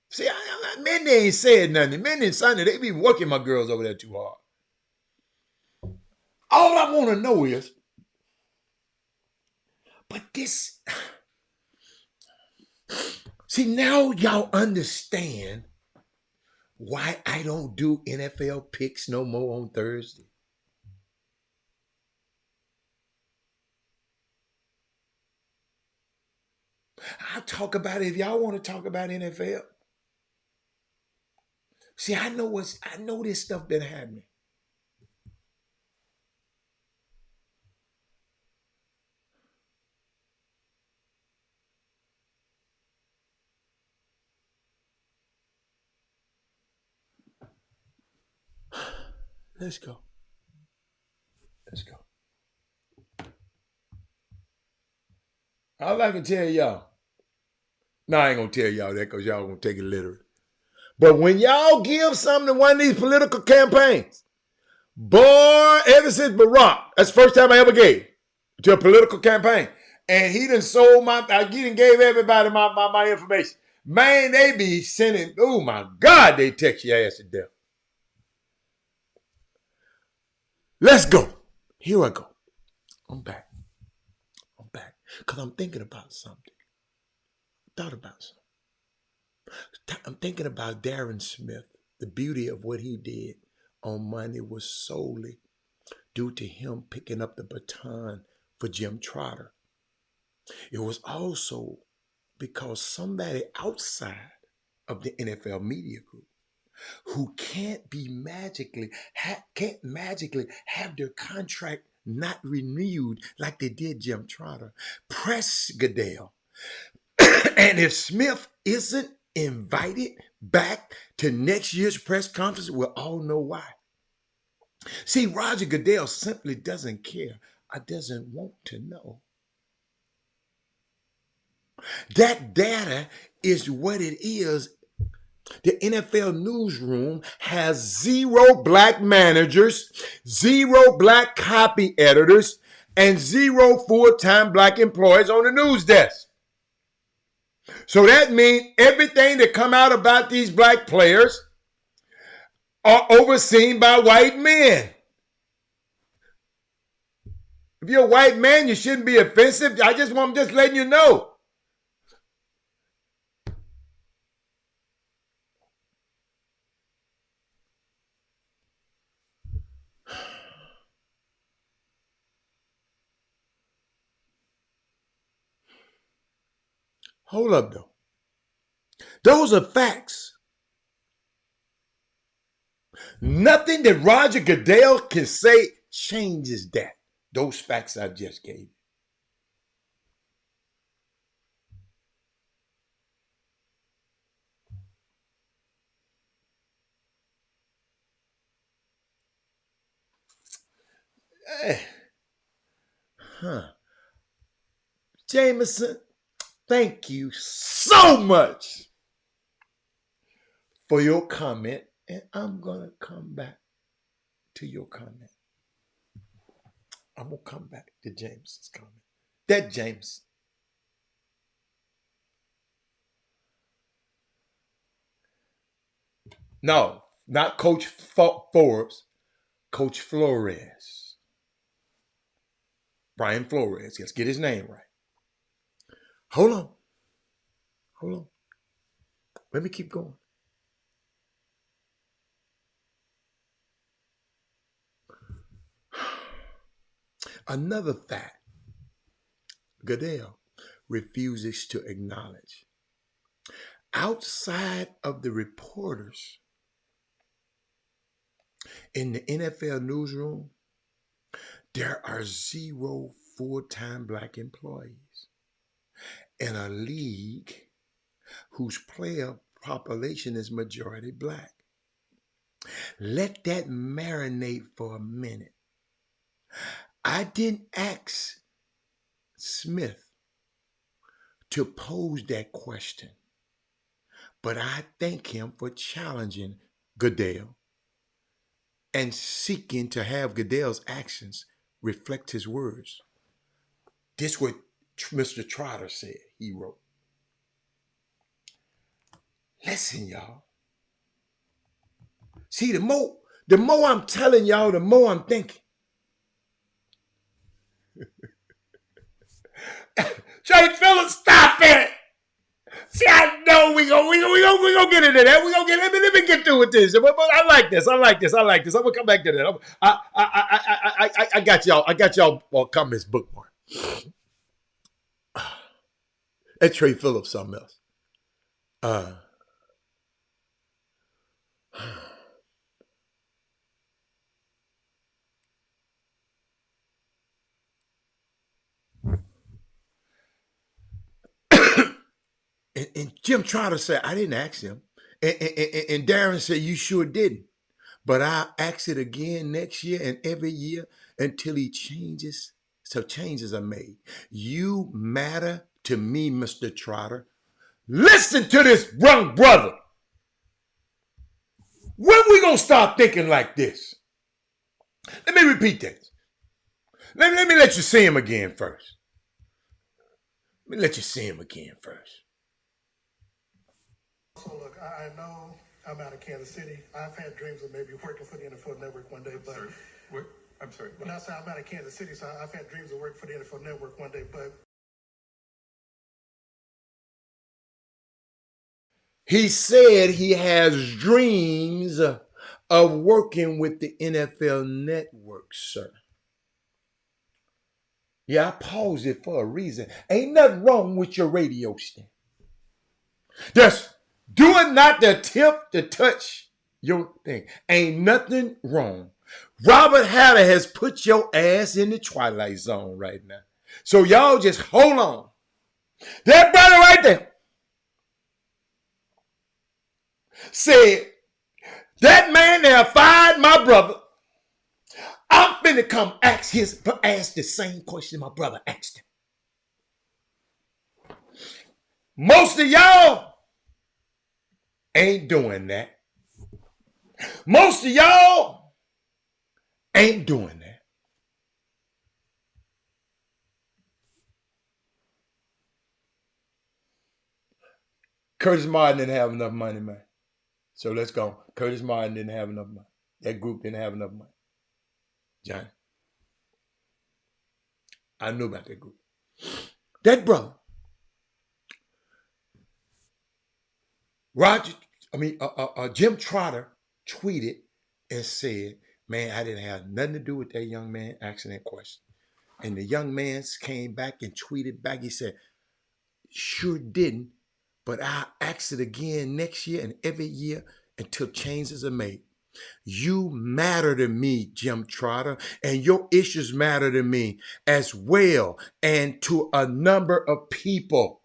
See, Mindy ain't said nothing. Mindy and Sonya, they be working my girls over there too hard. All I want to know is, but this, see, now y'all understand why I don't do NFL picks no more on Thursday. I'll talk about it if y'all want to talk about NFL. See, I know this stuff been happening. Let's go. All I can tell y'all, I ain't gonna tell y'all that because y'all gonna take it literally. But when y'all give something to one of these political campaigns, boy, ever since Barack, that's the first time I ever gave to a political campaign. And he done sold he done gave everybody my information. Man, they be sending, oh my God, they text your ass to death. Let's go. Here I go. I'm back. Because I'm thinking about something. I'm thinking about Darren Smith. The beauty of what he did on Monday was solely due to him picking up the baton for Jim Trotter. It was also because somebody outside of the NFL media group who can't magically have their contract not renewed like they did Jim Trotter, press Goodell. And if Smith isn't invited back to next year's press conference, we'll all know why. See, Roger Goodell simply doesn't care or doesn't want to know. That data is what it is. The NFL newsroom has 0 black managers, 0 black copy editors, and 0 full-time black employees on the news desk. So that means everything that come out about these black players are overseen by white men. If you're a white man, you shouldn't be offensive. I'm just letting you know. Hold up, though. Those are facts. Nothing that Roger Goodell can say changes that. Those facts I just gave you. Jameson, thank you so much for your comment, and I'm going to come back to your comment. I'm going to come back to Jameson's comment. That James. No, not Coach Forbes, Coach Flores. Brian Flores. Let's get his name right. Hold on. Let me keep going. Another fact Goodell refuses to acknowledge. Outside of the reporters in the NFL newsroom, there are 0 full-time black employees in a league whose player population is majority black. Let that marinate for a minute. I didn't ask Smith to pose that question, but I thank him for challenging Goodell and seeking to have Goodell's actions reflect his words. This is what Mr. Trotter said, he wrote. Listen, y'all. See, the more I'm telling y'all, the more I'm thinking. Trey Phillips, stop it! See, I know we gonna get into that. Let me get through with this. But I like this. I'm gonna come back to that. I got y'all. I got y'all comments bookmark. That's Trey Phillips, something else. And Jim Trotter said, I didn't ask him. And Darren said, you sure didn't. But I'll ask it again next year and every year until he changes. So changes are made. You matter to me, Mr. Trotter. Listen to this young brother. When we gonna start thinking like this? Let me repeat that. Let me let you see him again first. So look, I know I'm out of Kansas City. I've had dreams of maybe working for the NFL Network one day, but I'm sorry. When I say I'm out of Kansas City, so I've had dreams of working for the NFL Network one day, but he said he has dreams of working with the NFL Network, sir. Yeah, I paused it for a reason. Ain't nothing wrong with your radio stand. Just doing not the tip to touch your thing. Ain't nothing wrong. Robert Hatter has put your ass in the twilight zone right now. So y'all just hold on. That brother right there said, that man there fired my brother. I'm finna come ask the same question my brother asked him. Most of y'all ain't doing that. Most of y'all ain't doing that. Curtis Martin didn't have enough money, man. So let's go. Curtis Martin didn't have enough money. That group didn't have enough money. Johnny, I knew about that group. That brother, Jim Trotter tweeted and said, man, I didn't have nothing to do with that young man asking that question. And the young man came back and tweeted back. He said, sure didn't, but I'll ask it again next year and every year until changes are made. You matter to me, Jim Trotter, and your issues matter to me as well, and to a number of people.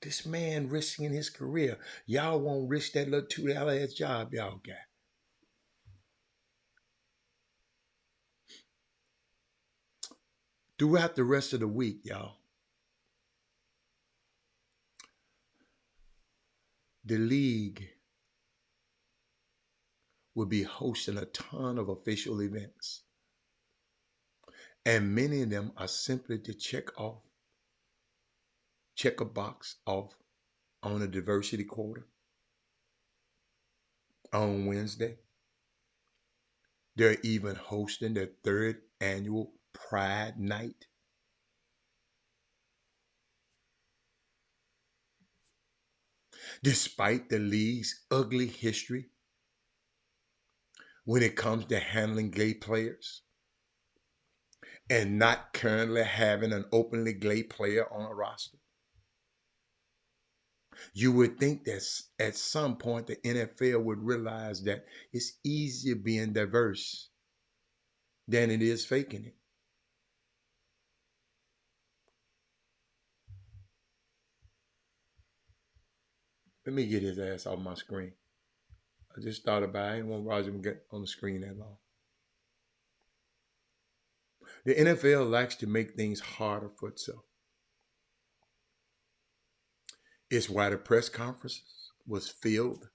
This man risking his career. Y'all won't risk that little $2 job y'all got. Throughout the rest of the week, y'all, the league will be hosting a ton of official events. And many of them are simply to check a box off on a diversity quota on Wednesday. They're even hosting their third annual Pride Night. Despite the league's ugly history when it comes to handling gay players and not currently having an openly gay player on a roster, you would think that at some point the NFL would realize that it's easier being diverse than it is faking it. Let me get his ass off my screen. I just thought about it. I didn't want Roger to get on the screen that long. The NFL likes to make things harder for itself. It's why the press conferences was filled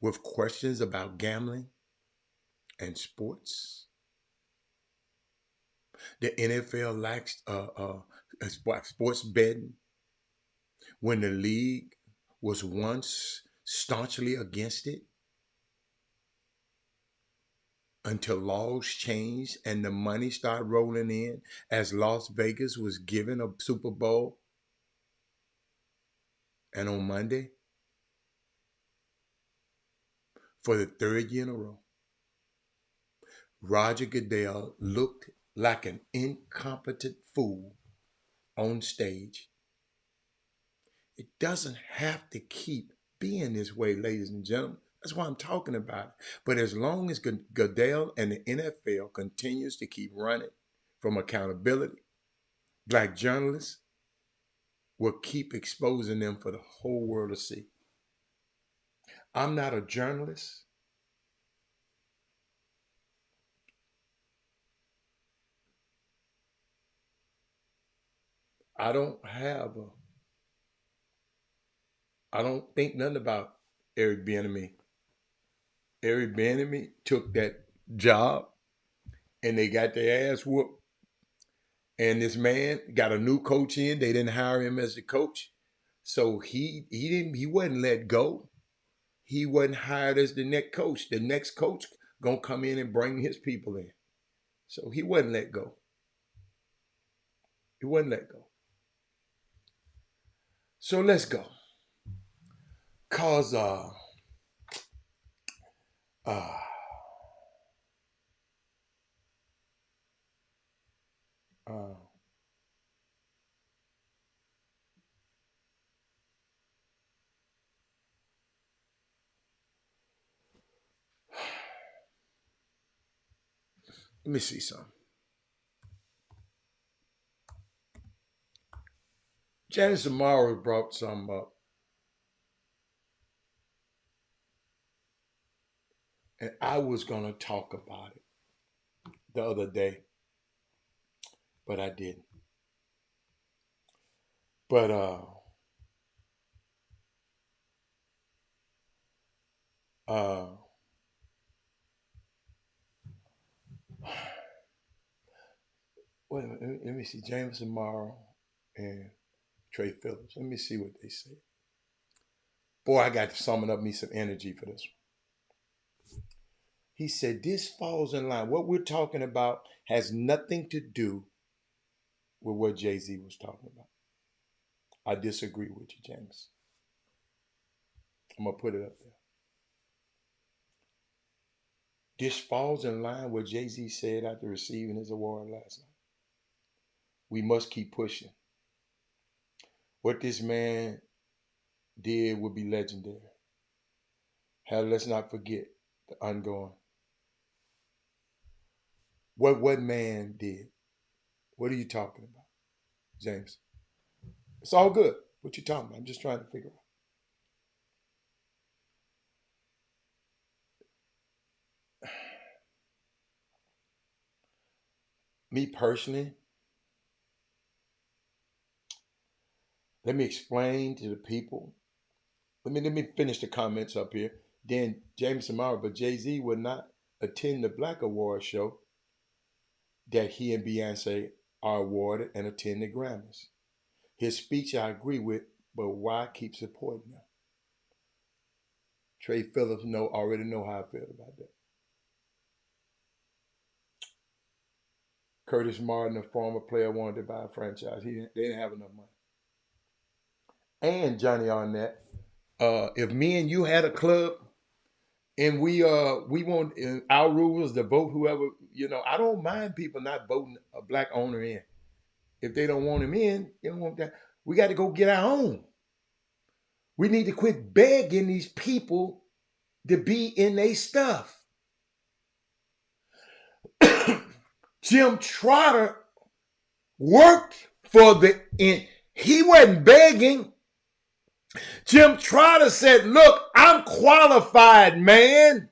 with questions about gambling and sports. The NFL likes sports betting when the league was once staunchly against it until laws changed and the money started rolling in as Las Vegas was given a Super Bowl. And on Monday, for the third year in a row, Roger Goodell looked like an incompetent fool on stage. It doesn't have to keep being this way, ladies and gentlemen. That's why I'm talking about it. But as long as Goodell and the NFL continues to keep running from accountability, black journalists will keep exposing them for the whole world to see. I'm not a journalist. I don't think nothing about Eric Bieniemy. Eric Bieniemy took that job and they got their ass whooped. And this man got a new coach in. They didn't hire him as the coach. So he wasn't let go. He wasn't hired as the next coach. The next coach gonna come in and bring his people in. So he wasn't let go. He wasn't let go. So let's go. Cause Uh, uh, let me see something. Janice Amaro brought some up, and I was going to talk about it the other day, but I didn't. But uh, wait a minute, let me see. James Amaro and Trey Phillips. Let me see what they said. Boy, I got to summon up me some energy for this one. He said, this falls in line. What we're talking about has nothing to do with what Jay-Z was talking about. I disagree with you, James. I'm going to put it up there. This falls in line with what Jay-Z said after receiving his award last night. We must keep pushing. What this man did would be legendary. Hell, let's not forget the ongoing. What man did? What are you talking about, James? It's all good. What you talking about? I'm just trying to figure out. Me personally, let me explain to the people. Let me finish the comments up here. Then James Amaro, but Jay-Z would not attend the Black Award show that he and Beyonce are awarded and attend the Grammys. His speech I agree with, but why keep supporting them? Trey Phillips already know how I feel about that. Curtis Martin, a former player, wanted to buy a franchise. They didn't have enough money. And Johnny Arnett, if me and you had a club and we want our rules to vote whoever, I don't mind people not voting a black owner in. If they don't want him in, they don't want that. We got to go get our own. We need to quit begging these people to be in their stuff. Jim Trotter worked for he wasn't begging. Jim Trotter said, look, I'm qualified, man,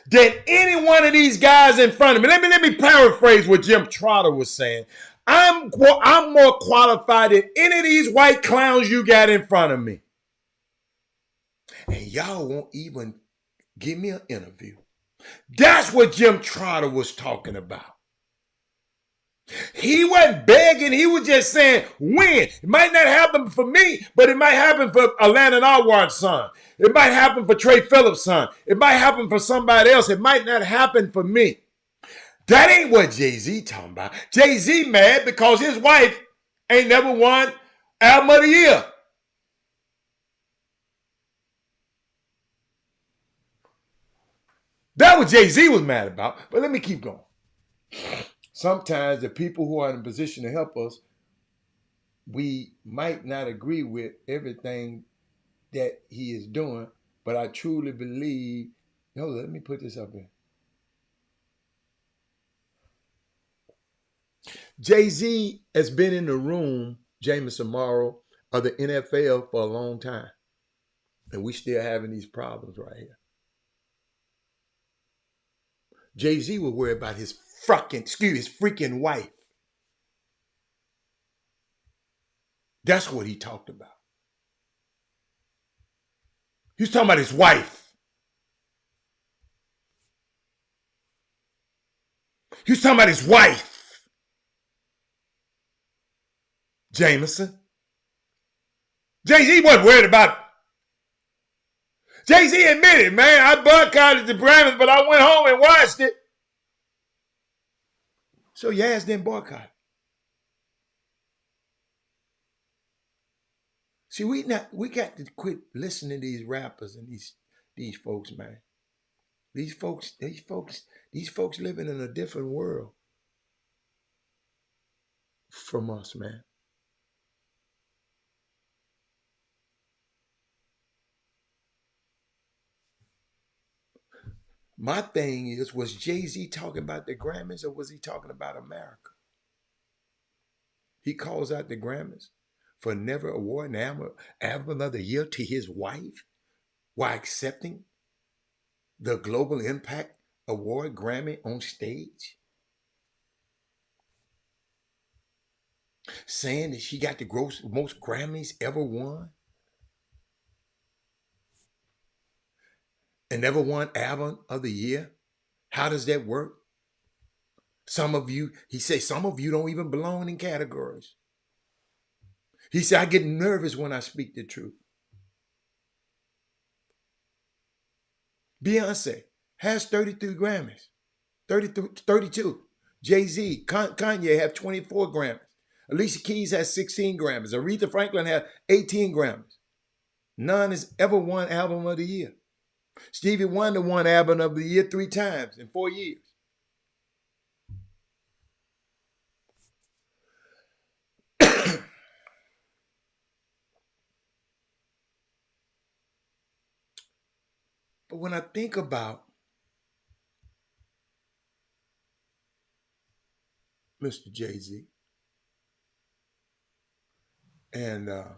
than any one of these guys in front of me. Let me paraphrase what Jim Trotter was saying. I'm more qualified than any of these white clowns you got in front of me. And y'all won't even give me an interview. That's what Jim Trotter was talking about. He wasn't begging. He was just saying, when. It might not happen for me, but it might happen for Atlanta Alward's son. It might happen for Trey Phillips' son. It might happen for somebody else. It might not happen for me. That ain't what Jay-Z talking about. Jay-Z mad because his wife ain't never won Album of the Year. That what Jay-Z was mad about. But let me keep going. Sometimes the people who are in a position to help us, we might not agree with everything that he is doing, but I truly believe, let me put this up here. Jay-Z has been in the room, James Amaro, of the NFL for a long time. And we still having these problems right here. Jay-Z was worried about his freaking wife. That's what he talked about. He was talking about his wife. He was talking about his wife. Jameson. Jay-Z wasn't worried about it. Jay-Z admitted, man, I boycotted the Grammys, but I went home and watched it. So your ass didn't boycott. See, we got to quit listening to these rappers and these folks, man. These folks living in a different world from us, man. My thing is, was Jay-Z talking about the Grammys or was he talking about America? He calls out the Grammys for never awarding album of the year to his wife while accepting the Global Impact Award Grammy on stage, saying that she got the most Grammys ever won and never won album of the year. How does that work? Some of you, he says, some of you don't even belong in categories. He said, I get nervous when I speak the truth. Beyonce has 33 Grammys, 32. Jay-Z, Kanye have 24 Grammys. Alicia Keys has 16 Grammys. Aretha Franklin has 18 Grammys. None has ever won Album of the Year. Stevie Wonder won Album of the Year 3 times in 4 years. But when I think about Mr. Jay-Z, and that's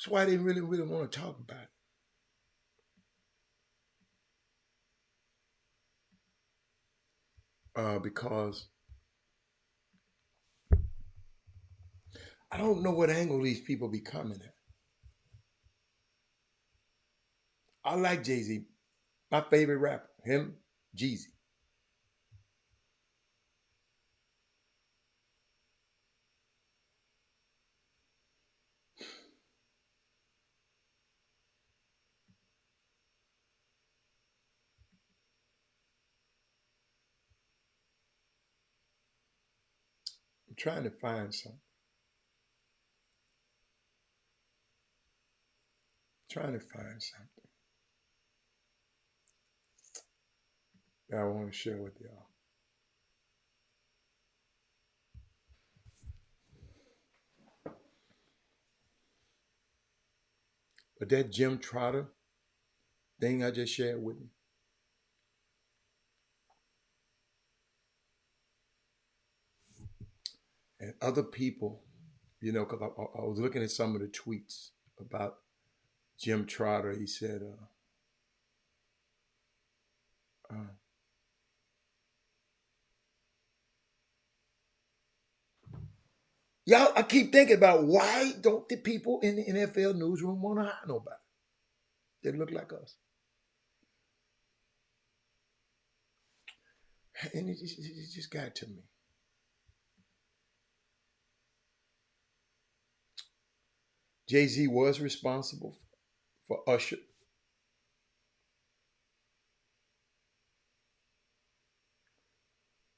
why I didn't really want to talk about it. Because I don't know what angle these people be coming at. I like Jay-Z, my favorite rapper, him, Jeezy. I'm trying to find something. Trying to find something that I want to share with y'all. But that Jim Trotter thing I just shared with you, and other people, because I was looking at some of the tweets about Jim Trotter. He said, y'all, I keep thinking about why don't the people in the NFL newsroom want to hire nobody that look like us? And it just got to me. Jay-Z was responsible for Usher.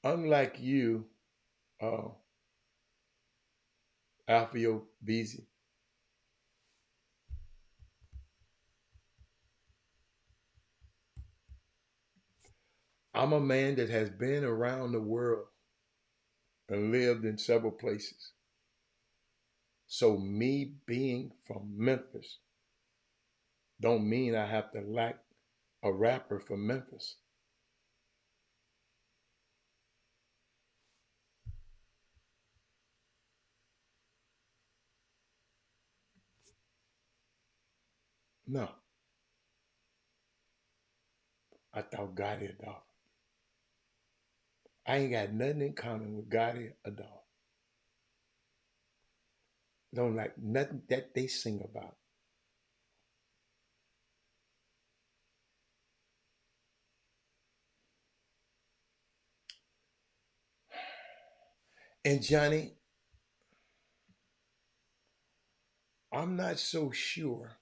Unlike you, Alfio Beasley, I'm a man that has been around the world and lived in several places. So me being from Memphis don't mean I have to like a rapper from Memphis. No, I thought Gotti a dog. I ain't got nothing in common with Gotti a dog. Don't like nothing that they sing about. And Johnny, I'm not so sure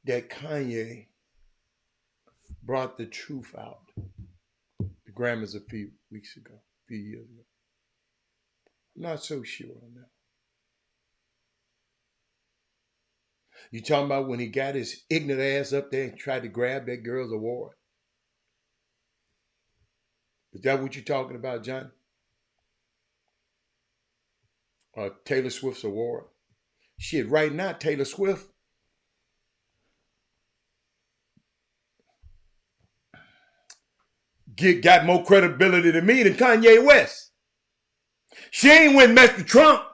that Kanye brought the truth out. The Grammys a few weeks ago, a few years ago. I'm not so sure on that. You talking about when he got his ignorant ass up there and tried to grab that girl's award? Is that what you're talking about, Johnny? Taylor Swift's award? Shit, right now, Taylor Swift got more credibility to me than Kanye West. She ain't went mess with Trump.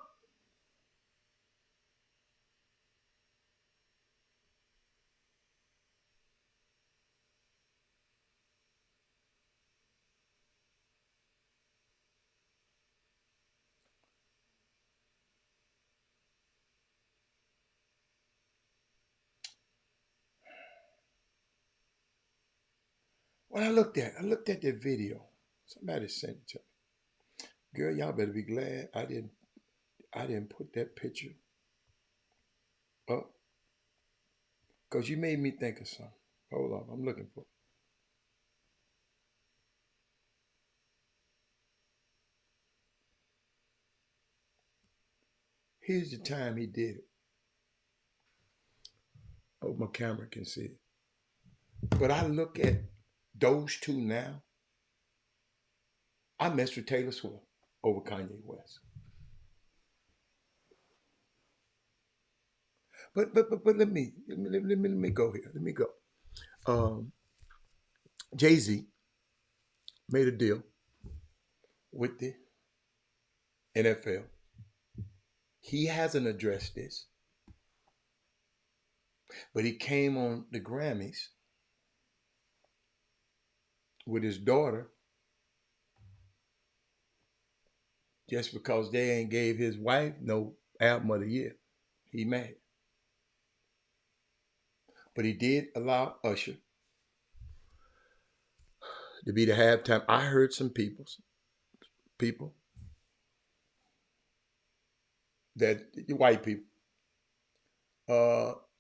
When I looked at that video. Somebody sent it to me. Girl, y'all better be glad I didn't put that picture up. Because you made me think of something. Hold on, I'm looking for it. Here's the time he did it. Hope my camera can see it. But I look at those two now. I mess with Taylor Swift over Kanye West. But let me go here. Let me go. Jay-Z made a deal with the NFL. He hasn't addressed this, but he came on the Grammys with his daughter just because they ain't gave his wife no album of the year. He mad. But he did allow Usher to be the halftime. I heard some people that white people,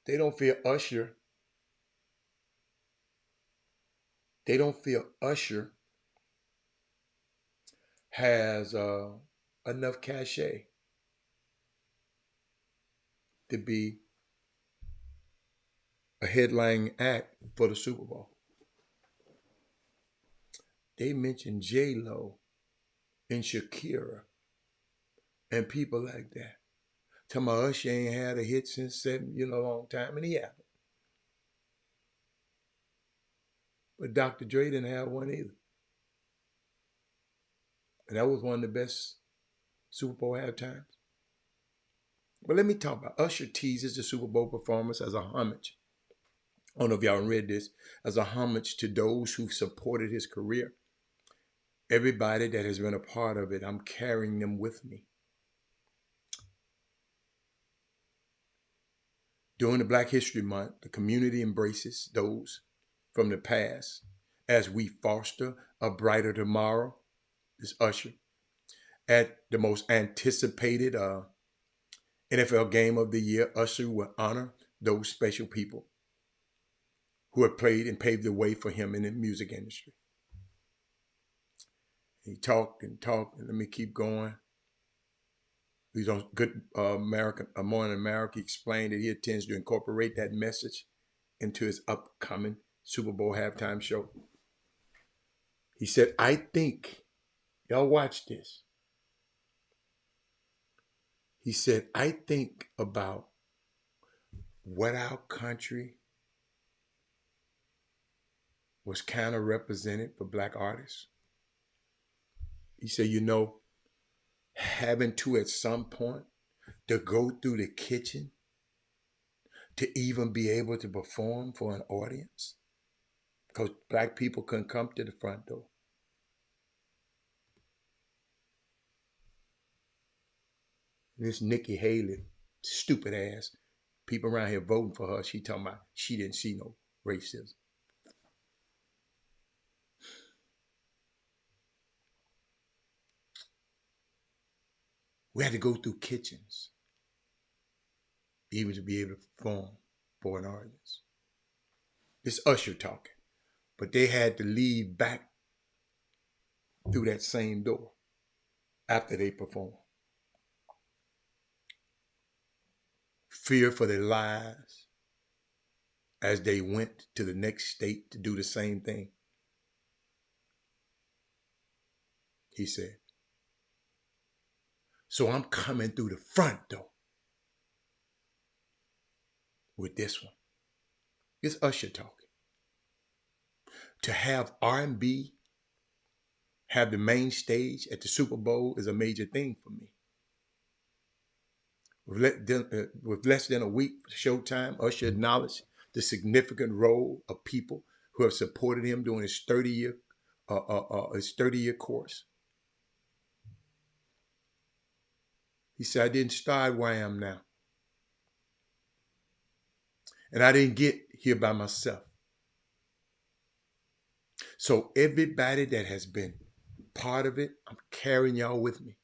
they don't feel Usher. They don't feel Usher has enough cachet to be a headlining act for the Super Bowl. They mentioned J-Lo and Shakira and people like that. Tell me Usher ain't had a hit since a long time, and he haven't. But Dr. Dre didn't have one either. And that was one of the best Super Bowl halftimes. But let me talk about Usher teases the Super Bowl performance as a homage. I don't know if y'all read this, as a homage to those who've supported his career. Everybody that has been a part of it, I'm carrying them with me. During the Black History Month, the community embraces those from the past as we foster a brighter tomorrow. This Usher. At the most anticipated NFL game of the year, Usher will honor those special people who have played and paved the way for him in the music industry. He talked and talked, and let me keep going. He's on Good Morning America. He explained that he intends to incorporate that message into his upcoming Super Bowl halftime show. He said, I think, y'all watch this. He said, I think about what our country was kind of represented for Black artists. He said, having to at some point to go through the kitchen to even be able to perform for an audience because Black people couldn't come to the front door. This Nikki Haley, stupid ass, people around here voting for her, she talking about she didn't see no racism. We had to go through kitchens even to be able to perform for an audience. This Usher talking. But they had to leave back through that same door after they performed. fear for their lives as they went to the next state to do the same thing. He said, so I'm coming through the front door with this one. It's Usher talking. To have R&B have the main stage at the Super Bowl is a major thing for me. With less than a week for showtime, Usher acknowledged the significant role of people who have supported him during his 30-year course. He said, I didn't start where I am now. And I didn't get here by myself. So everybody that has been part of it, I'm carrying y'all with me.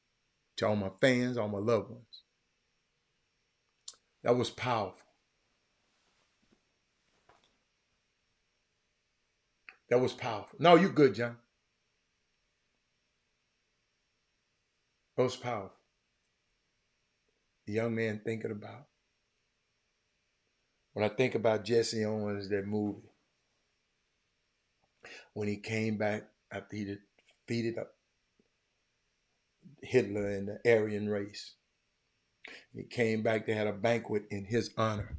To all my fans, all my loved ones. That was powerful. That was powerful. No, you good, John. That was powerful. The young man thinking about. When I think about Jesse Owens, that movie, when he came back after he defeated Hitler in the Aryan race, he came back, they had a banquet in his honor.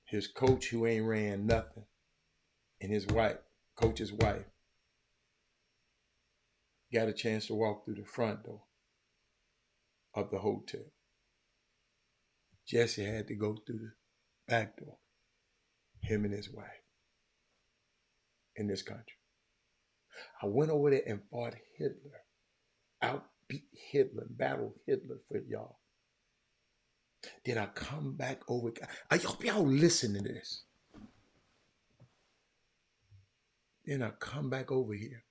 His coach, who ain't ran nothing, and his wife, coach's wife, got a chance to walk through the front door of the hotel. Jesse had to go through the back door, him and his wife, in this country. I went over there and fought Hitler, outbeat Hitler, battled Hitler for y'all. Then I come back over. I hope y'all listen to this. Then I come back over here.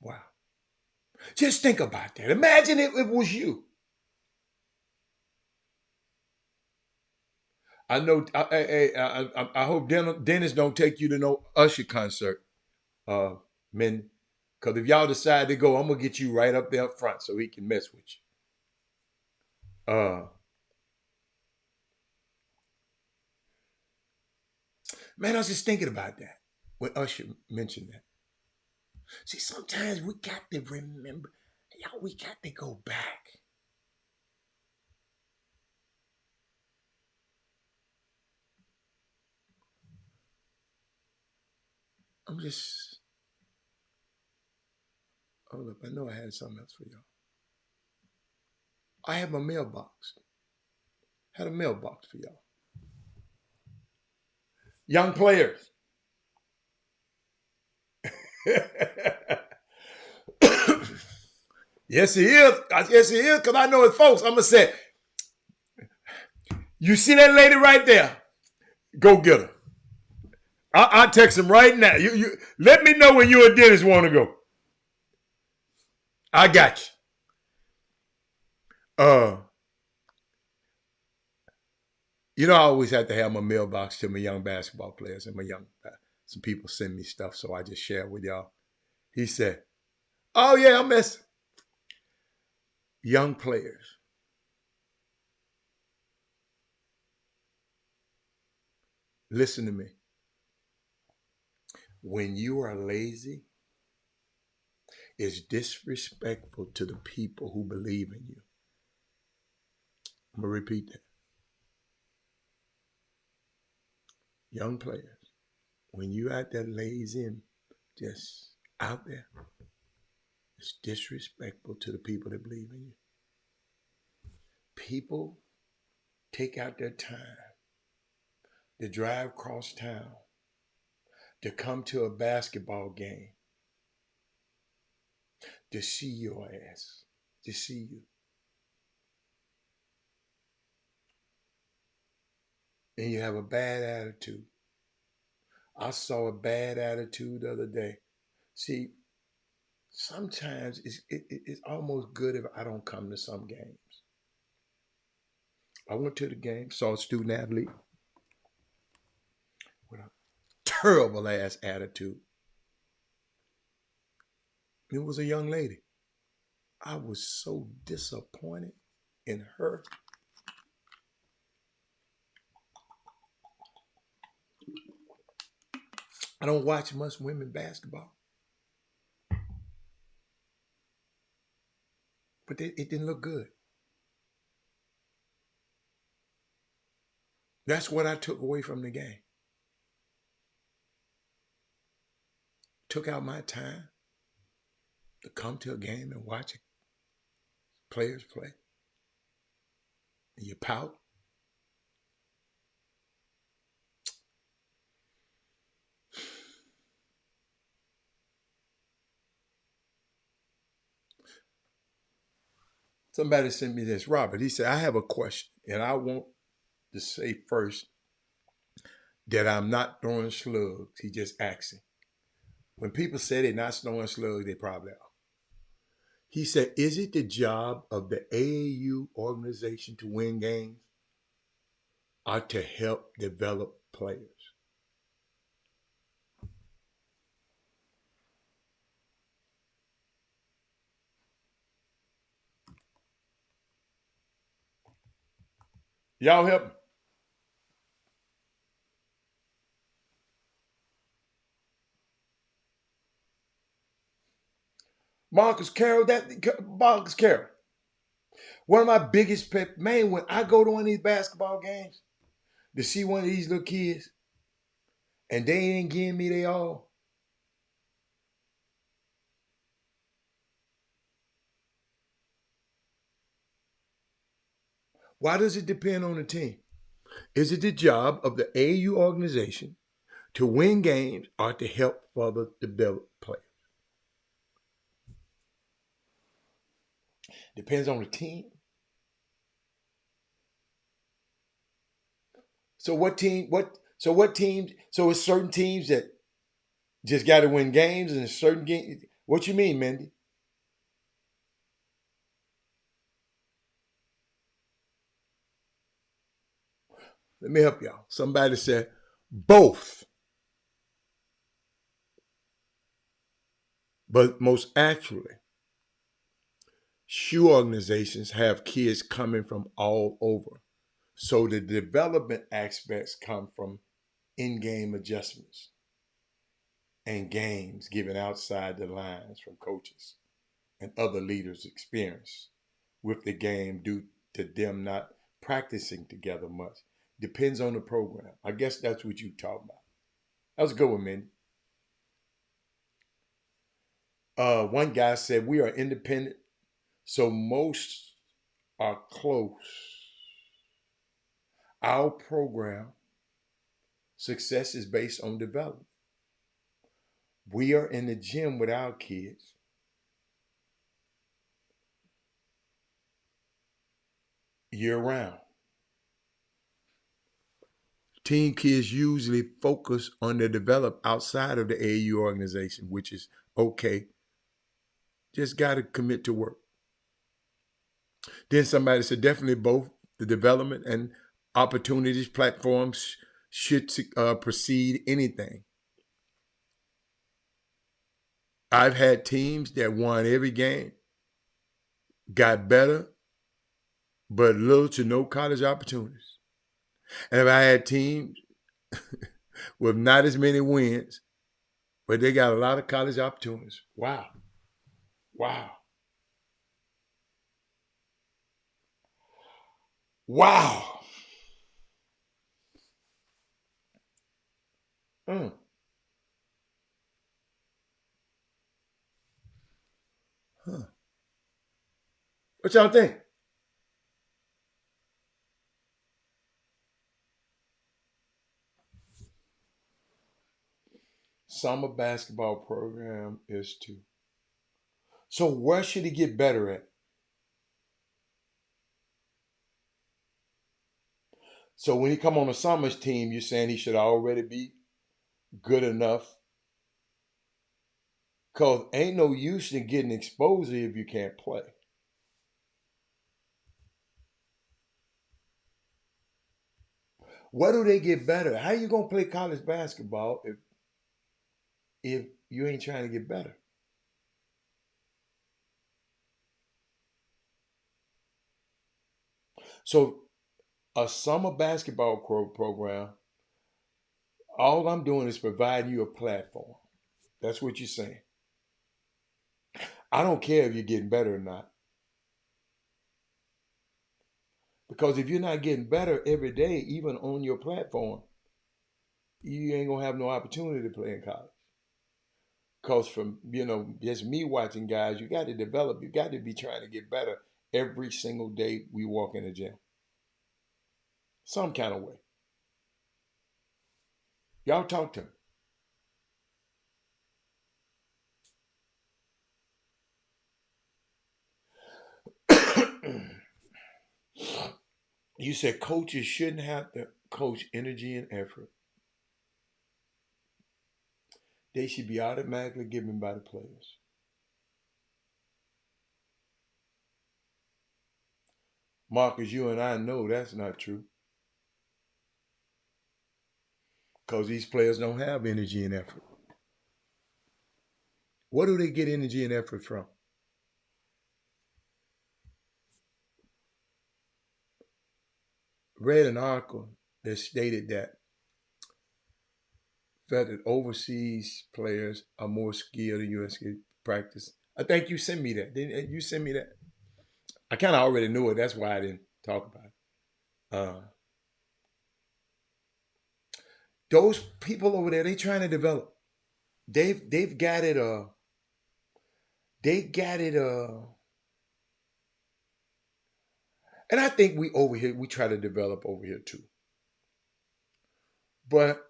Wow. Just think about that. Imagine if it was you. I know. I hope Dennis don't take you to no Usher concert, men. Because if y'all decide to go, I'm gonna get you right up there up front so he can mess with you. Man, I was just thinking about that when Usher mentioned that. See, sometimes we got to remember, y'all, we got to go back. Hold up, I know I had something else for y'all. I have my mailbox. Had a mailbox for y'all. Young players. Yes, he is. Yes, he is, because I know his folks. I'm going to say, you see that lady right there? Go get her. I'll text him right now. You let me know when you and Dennis want to go. I got you. You know, I always have to have my mailbox to my young basketball players and some people send me stuff, so I just share with y'all. He said, oh yeah, I miss young players. Listen to me. When you are lazy, it's disrespectful to the people who believe in you. I'm going to repeat that. Young players, when you out there lazy and just out there, it's disrespectful to the people that believe in you. People take out their time to drive across town to come to a basketball game to see your ass, to see you. And you have a bad attitude. I saw a bad attitude the other day. See, sometimes it's almost good if I don't come to some games. I went to the game, saw a student athlete with a terrible ass attitude. It was a young lady. I was so disappointed in her. I don't watch much women basketball, but it didn't look good. That's what I took away from the game. Took out my time to come to a game and watch players play. And you pout. Somebody sent me this, Robert. He said, I have a question, and I want to say first that I'm not throwing slugs. He just asking. When people say they're not throwing slugs, they probably are. He said, is it the job of the AAU organization to win games or to help develop players? Y'all help me. Marcus Carroll, Marcus Carroll. One of my biggest pet, man, when I go to one of these basketball games to see one of these little kids and they ain't giving me they all. Why does it depend on the team? Is it the job of the AAU organization to win games or to help further develop players? Depends on the team. So what team? What teams? So it's certain teams that just got to win games, and certain games. What you mean, Mindy? Let me help y'all. Somebody said both, but most actually, shoe organizations have kids coming from all over. So the development aspects come from in-game adjustments and games given outside the lines from coaches and other leaders' experience with the game due to them not practicing together much. Depends on the program. I guess that's what you talk about. That was a good one, Mindy. One guy said we are independent, so most are close. Our program success is based on development. We are in the gym with our kids year round. Teen kids usually focus on their develop outside of the AAU organization, which is okay. Just got to commit to work. Then somebody said definitely both the development and opportunities platforms should precede anything. I've had teams that won every game, got better, but little to no college opportunities. And if I had teams with not as many wins, but they got a lot of college opportunities. Wow. Wow. Wow. Mm. Huh. What y'all think? Summer basketball program is too. So where should he get better at? So when he come on a summer's team, you're saying he should already be good enough. Cause ain't no use in getting exposure if you can't play. Where do they get better? How you gonna play college basketball if you ain't trying to get better? So a summer basketball program, all I'm doing is providing you a platform. That's what you're saying. I don't care if you're getting better or not. Because if you're not getting better every day, even on your platform, you ain't gonna have no opportunity to play in college. Because from just me watching guys, you got to develop. You got to be trying to get better every single day we walk in the gym, some kind of way. Y'all talk to me. You said coaches shouldn't have to coach energy and effort. They should be automatically given by the players. Marcus, you and I know that's not true. Because these players don't have energy and effort. Where do they get energy and effort from? Read an article that stated that felt that overseas players are more skilled in U.S. practice. I think you sent me that. Didn't you send me that? I kind of already knew it. That's why I didn't talk about it. Those people over there, they trying to develop. They've got it. They got it. And I think we over here we try to develop over here too. But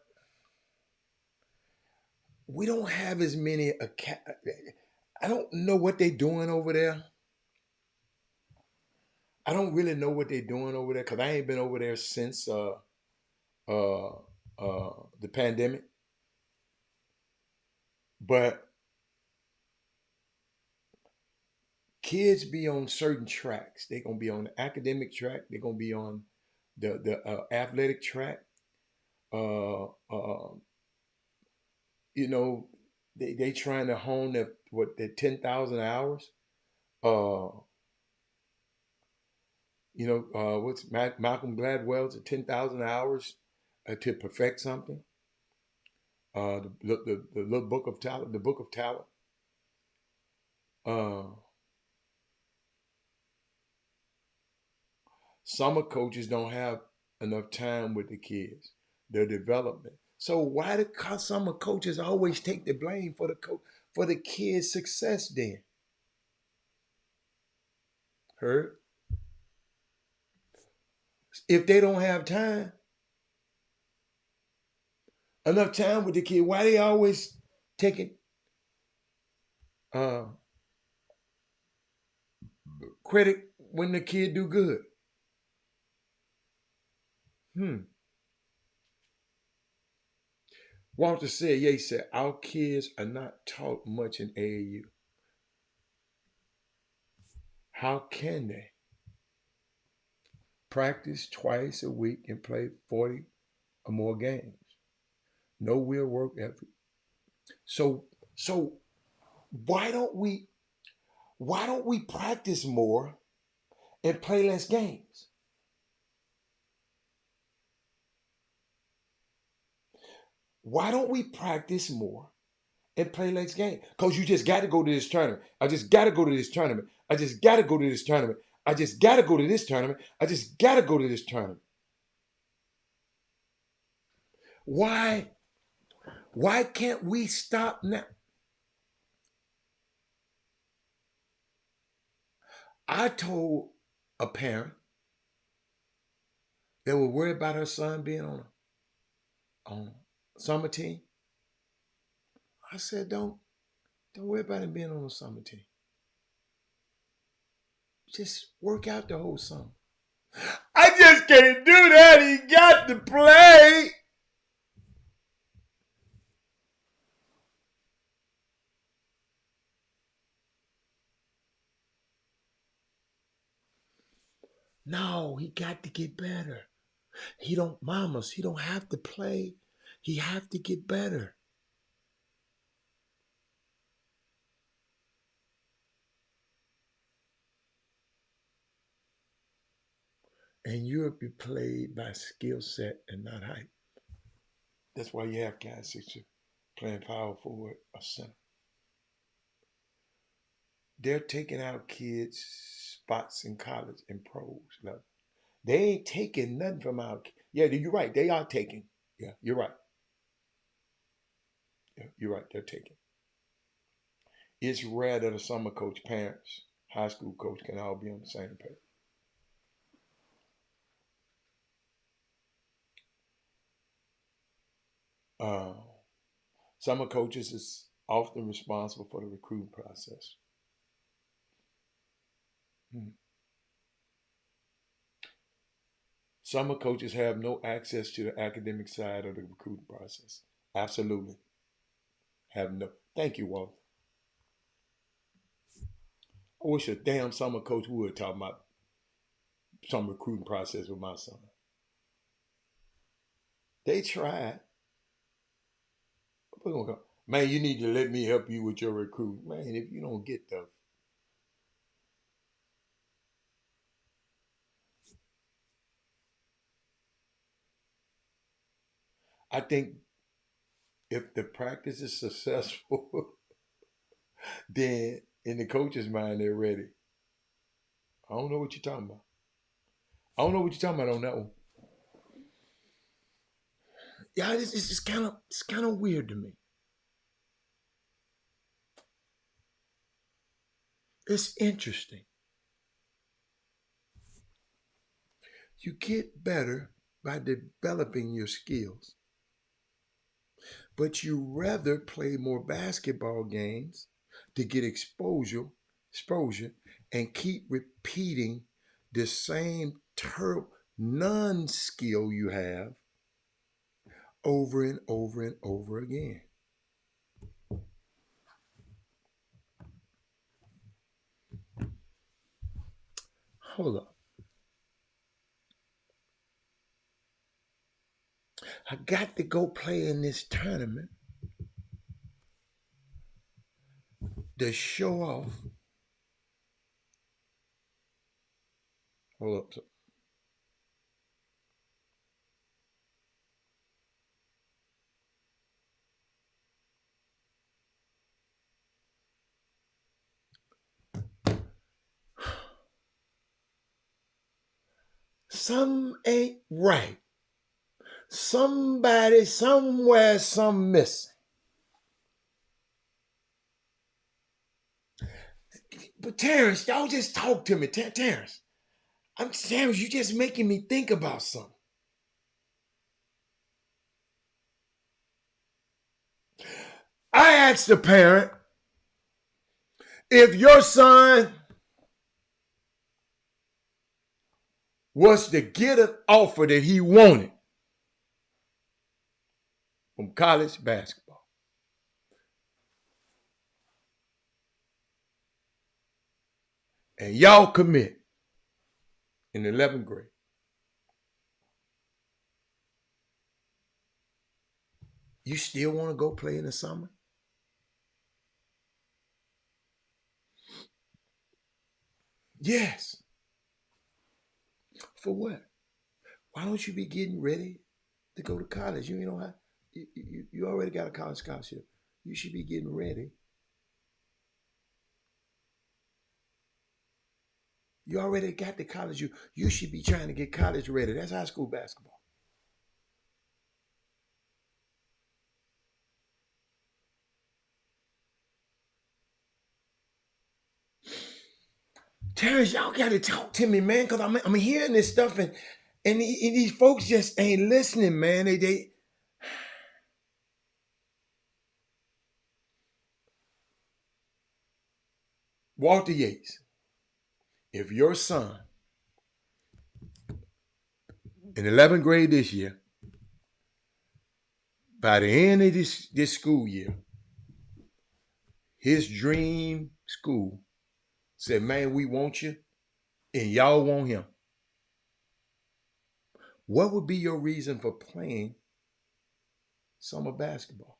we don't have as many. I don't know what they're doing over there. I don't really know what they're doing over there because I ain't been over there since uh, the pandemic. But kids be on certain tracks. They're gonna be on the academic track. They're gonna be on the athletic track. Uh, uh, you know, they trying to hone their 10,000 hours. Uh, what's Malcolm Gladwell's 10,000 hours to perfect something. The little book of talent, the book of talent. Uh, Summer coaches don't have enough time with the kids, their development. So why do summer coaches always take the blame for the kids' success? Then, heard if they don't have enough time with the kid, why they always taking uh, credit when the kid do good? Walter said, yeah, he said, our kids are not taught much in AAU. How can they practice twice a week and play 40 or more games? No real work ethic. So why don't we practice more and play less games? Why don't we practice more and play less games? Because you just got to go to this tournament. I just got to go to this tournament. I just got to go to this tournament. I just got to go to this tournament. I just got to go to this tournament. Why? Why can't we stop now? I told a parent that was worried about her son being on a summer team. I said, don't worry about him being on a summer team. Just work out the whole summer. I just can't do that. He got to play. No, he got to get better. He don't have to play. He have to get better. And Europe, you play by skill set and not height. That's why you have guys that you playing power forward or center. They're taking out kids' spots in college and pros level. They ain't taking nothing from our. Yeah, you're right. They are taking. Yeah, you're right. Yeah, you're right. They're taking. It's rare that a summer coach, parents, high school coach can all be on the same page. Uh, Summer coaches is often responsible for the recruiting process. Hmm. Summer coaches have no access to the academic side of the recruiting process. Absolutely. Have no. Thank you, Walter. I wish a damn summer coach would talk about some recruiting process with my son. They tried. Man, you need to let me help you with your recruit. Man, if you don't get the. I think if the practice is successful, then in the coach's mind, they're ready. I don't know what you're talking about. I don't know what you're talking about on that one. Yeah, it's kind of weird to me. It's interesting. You get better by developing your skills, but you rather play more basketball games to get exposure, and keep repeating the same non-skill you have over and over and over again. Hold up. I got to go play in this tournament to show off. Hold up. Some ain't right. Somebody, somewhere, some missing. But Terrence, y'all just talk to me. Terrence, Terrence, you just making me think about something. I asked the parent if your son was to get an offer that he wanted from college basketball, and y'all commit in the 11th grade, you still want to go play in the summer? Yes. For what? Why don't you be getting ready to go to college? You know how you already got a college scholarship. You should be getting ready. You already got the college. You should be trying to get college ready. That's high school basketball. Terrence, y'all got to talk to me, man, because I'm hearing this stuff and these folks just ain't listening, man. They Walter Yates. If your son in 11th grade this year, by the end of this school year, his dream school said, "Man, we want you, and y'all want him." What would be your reason for playing summer basketball?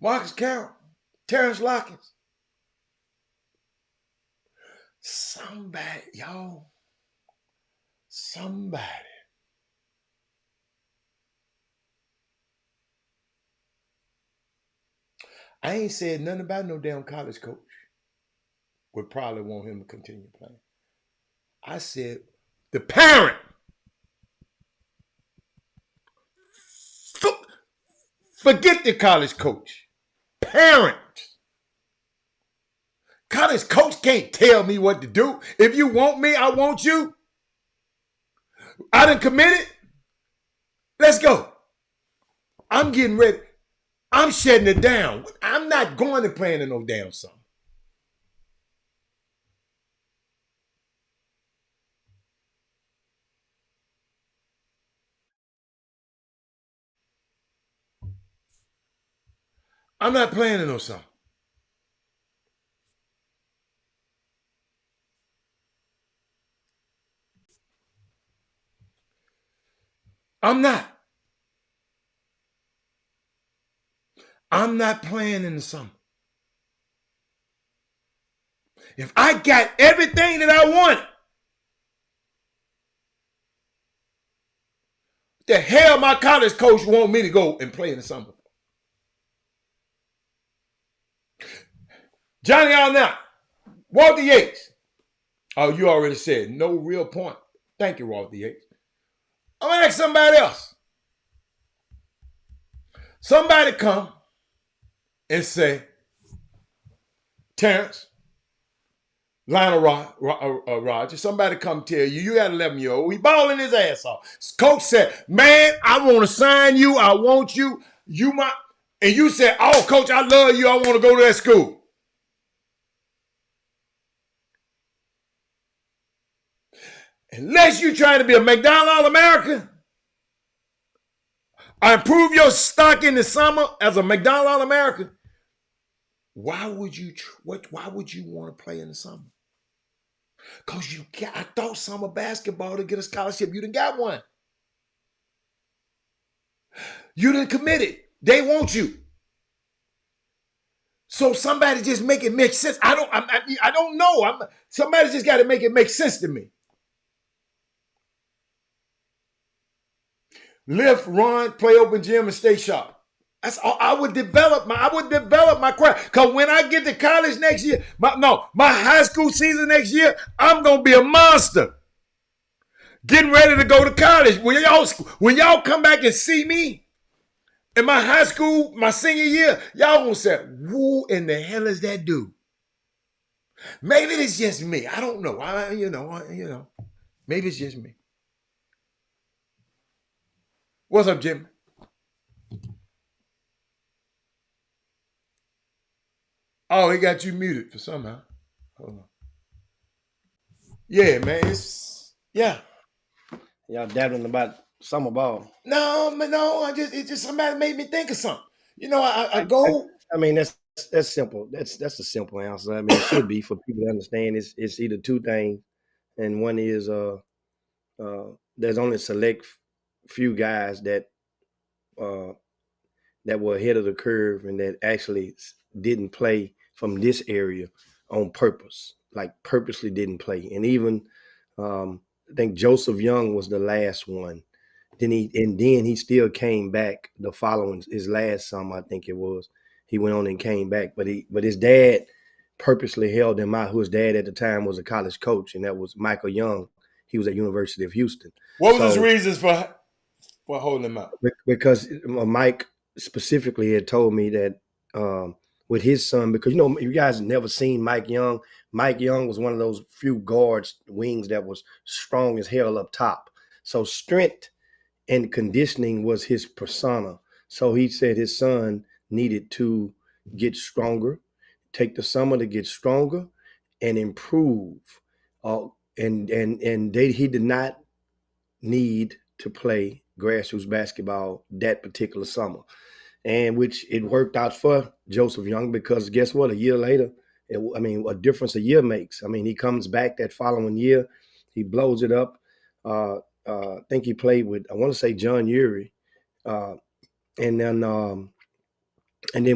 Marcus Carroll, Terrence Lockins. Somebody, y'all. Somebody. I ain't said nothing about no damn college coach. Would probably want him to continue playing. I said the parent. Forget the college coach. Parent. College coach can't tell me what to do. If you want me, I want you. I done committed. Let's go. I'm getting ready. I'm shutting it down. I'm not going to play in no damn summer. I'm not playing in no summer. I'm not. I'm not playing in the summer. If I got everything that I want, the hell my college coach want me to go and play in the summer? Johnny Arnott, Walter Yates. Oh, you already said no real point. Thank you, Walter Yates. I'm gonna ask somebody else. Somebody come and say, Terrence, Lionel Rogers, somebody come tell you, you got an 11-year-old, he balling his ass off. Coach said, man, I want to sign you. I want you. You might. And you said, oh, coach, I love you. I want to go to that school. Unless you're trying to be a McDonald's All-American, or improve your stock in the summer as a McDonald's All-American, why would you want to play in the summer? Because I thought summer basketball to get a scholarship. You done got one. You done committed. They want you. So somebody just make it make sense. I don't know. Somebody just got to make it make sense to me. Lift, run, play open gym, and stay sharp. That's all. I would develop my craft. Because when I get to college next year, my high school season next year, I'm gonna be a monster. Getting ready to go to college. When y'all come back and see me in my high school, my senior year, y'all gonna say, "Who in the hell is that dude?" Maybe it's just me. I don't know. Maybe it's just me. What's up, Jim? Oh, he got you muted for somehow. Hold on. Yeah, man. Yeah. Y'all dabbling about summer ball. No. It just somebody made me think of something. I go. I mean, that's simple. That's a simple answer. I mean, it should be for people to understand. It's either two things, and one is there's only select few guys that were ahead of the curve and that actually didn't play from this area on purpose, like purposely didn't play. And even I think Joseph Young was the last one. Then he still came back the following his last summer, I think it was. He went on and came back, but his dad purposely held him out. Whose dad at the time was a college coach, and that was Michael Young. He was at University of Houston. What was his reasons for holding him out? Because Mike specifically had told me that with his son, because you guys have never seen Mike Young. Mike Young was one of those few guards, wings that was strong as hell up top. So strength and conditioning was his persona. So he said his son needed to get stronger, take the summer to get stronger and improve. He did not need to play grassroots basketball that particular summer. And which it worked out for Joseph Young, because guess what? A year later, a difference a year makes. I mean, he comes back that following year, he blows it up. I think he played with, I want to say John Urie, uh, and then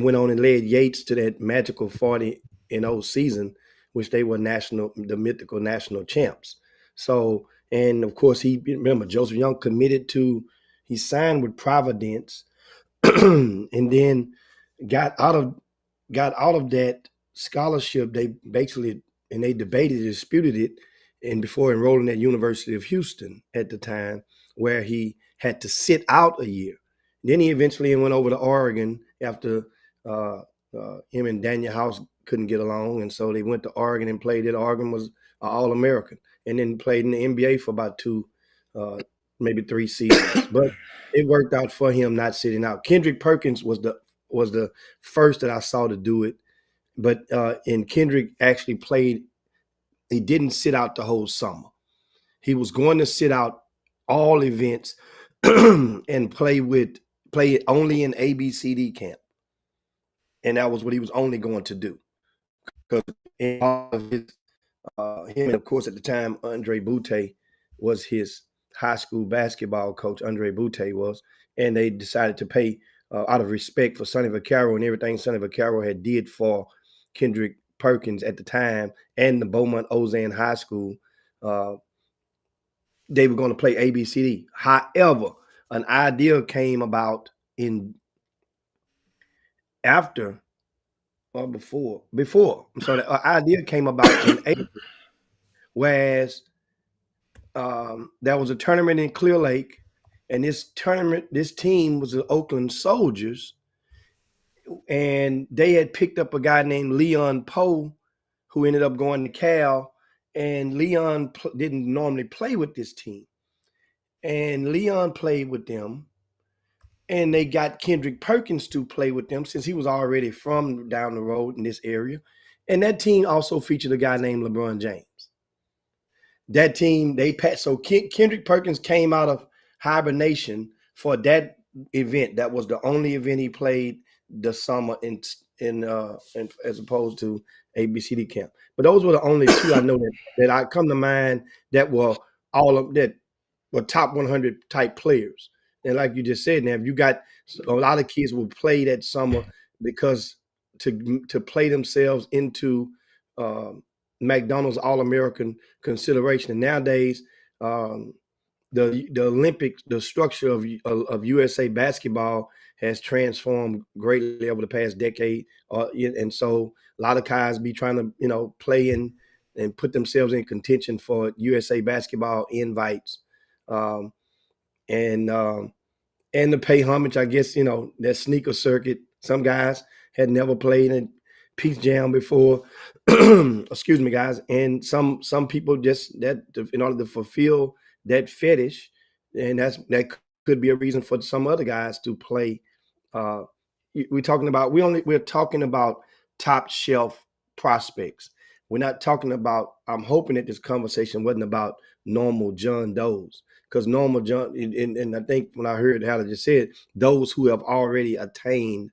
went on and led Yates to that magical 40-0 season, which they were the mythical national champs. So, and of course, remember Joseph Young he signed with Providence, and then got out of got out of that scholarship. They basically and they disputed it, and before enrolling at University of Houston at the time, where he had to sit out a year. Then he eventually went over to Oregon after uh, him and Daniel House couldn't get along, and so they went to Oregon and played it. Oregon was All American, and then played in the NBA for about maybe 3 seasons. But it worked out for him not sitting out. Kendrick Perkins was the first that I saw to do it, but and Kendrick actually played. He didn't sit out the whole summer. He was going to sit out all events and play it only in ABCD camp, and that was what he was only going to do. Because in all of his, him and of course at the time Andre Boute was his high school basketball coach. Andre Boute was, and they decided to pay out of respect for Sonny Vaccaro and everything Sonny Vaccaro had did for Kendrick Perkins at the time and the Beaumont Ozan High School. They were going to play ABCD. However, an idea came about in after or before. I'm sorry, an idea came about in April, whereas there was a tournament in Clear Lake, and this team was the Oakland Soldiers, and they had picked up a guy named Leon Poe, who ended up going to Cal, and Leon didn't normally play with this team, and Leon played with them, and they got Kendrick Perkins to play with them since he was already from down the road in this area, and that team also featured a guy named LeBron James. That team, Kendrick Perkins came out of hibernation for that event. That was the only event he played the summer in as opposed to ABCD camp. But those were the only two I know that I come to mind that were top 100 type players. And like you just said, now if you got a lot of kids will play that summer because to play themselves into McDonald's All-American consideration. And nowadays, the Olympics, the structure of USA basketball has transformed greatly over the past decade, and so a lot of guys be trying to play in and put themselves in contention for USA basketball invites, um, and to pay homage, I guess, that sneaker circuit. Some guys had never played in Peace Jam before. Excuse me, guys. And some people just that in order to fulfill that fetish, and that could be a reason for some other guys to play. We're talking about top shelf prospects. We're not talking about. I'm hoping that this conversation wasn't about normal John Does, because normal John, and I think when I heard Halle just said, those who have already attained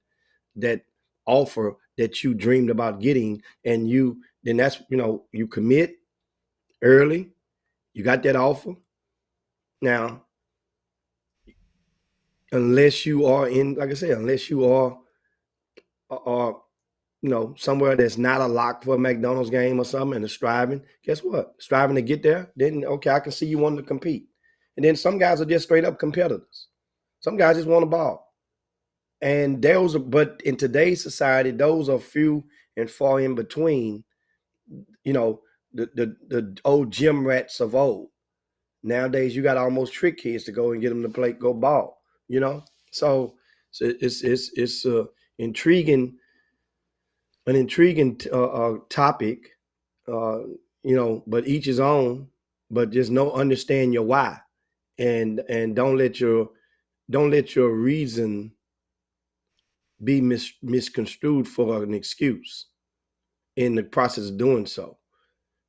that offer that you dreamed about getting, and then that's you commit early, you got that offer. Now, unless you are like I said, unless you are somewhere that's not a lock for a McDonald's game or something and is striving, guess what? Striving to get there, then okay, I can see you wanting to compete. And then some guys are just straight up competitors. Some guys just want to ball. And but in today's society, those are few and far in between. The old gym rats of old. Nowadays, you got to almost trick kids to go and get them to go ball. So it's intriguing, an intriguing topic. But each his own. But just understand your why, and don't let your reason be misconstrued for an excuse in the process of doing so.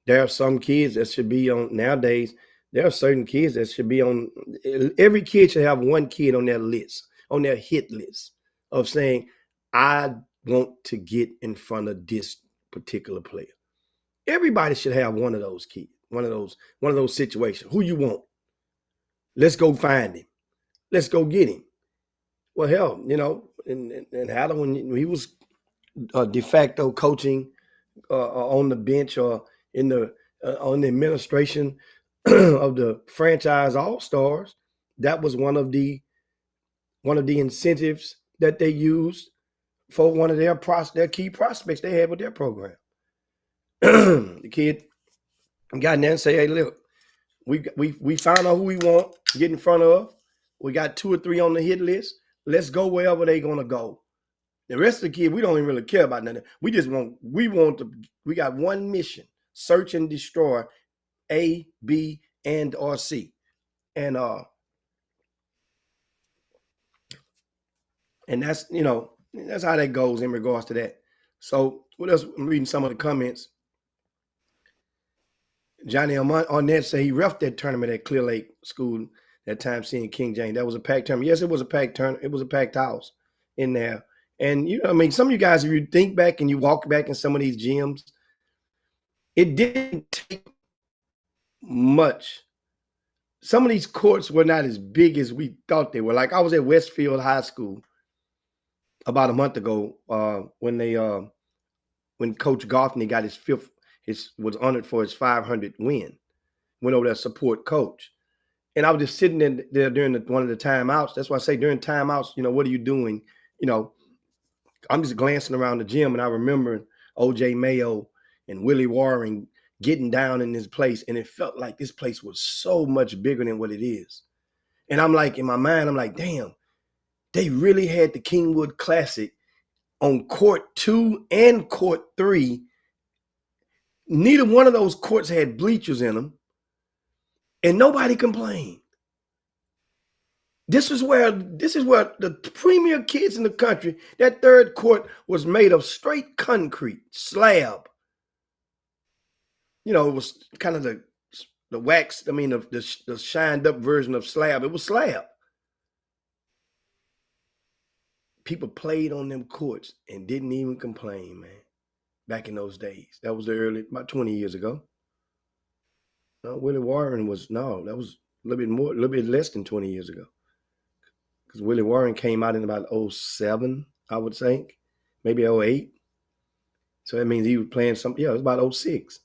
There are some kids that should be on nowadays. There are certain kids that should be on. Every kid should have one kid on their list, on their hit list of saying, I want to get in front of this particular player. Everybody should have one of those kids, one of those situations. Who you want? Let's go find him. Let's go get him. Well, hell, and Hatter, when he was de facto coaching on the bench or in the on the administration of the franchise all stars, that was one of the incentives that they used for one of their key prospects they had with their program. The kid got in there and say, "Hey, look, we found out who we want, get in front of. We got 2 or 3 on the hit list. Let's go wherever they're gonna go. The rest of the kids, we don't even really care about nothing. We got one mission: search and destroy A, B, and or C." And that's that's how that goes in regards to that. So what else? I'm reading some of the comments. Johnny Arnett said he reffed that tournament at Clear Lake School that time, seeing King James. That was a packed tournament. Yes, it was a packed tournament. It was a packed house in there. And some of you guys, if you think back and you walk back in some of these gyms, it didn't take much. Some of these courts were not as big as we thought they were. Like, I was at Westfield High School about a month ago when Coach Goffney got was honored for his 500 win. Went over there to support Coach. And I was just sitting in there during one of the timeouts. That's why I say during timeouts, what are you doing? I'm just glancing around the gym, and I remember O.J. Mayo and Willie Warren getting down in this place, and it felt like this place was so much bigger than what it is. And I'm like, in my mind, I'm like, damn, they really had the Kingwood Classic on court 2 and court 3. Neither one of those courts had bleachers in them, and nobody complained. This is where the premier kids in the country, that third court was made of straight concrete slab. It was kind of the wax, the shined up version of slab. It was slab. People played on them courts and didn't even complain, man, back in those days. That was about 20 years ago. No, Willie Warren that was a little bit less than 20 years ago. Because Willie Warren came out in about 07, I would think, maybe 08. So that means he was playing it was about 06.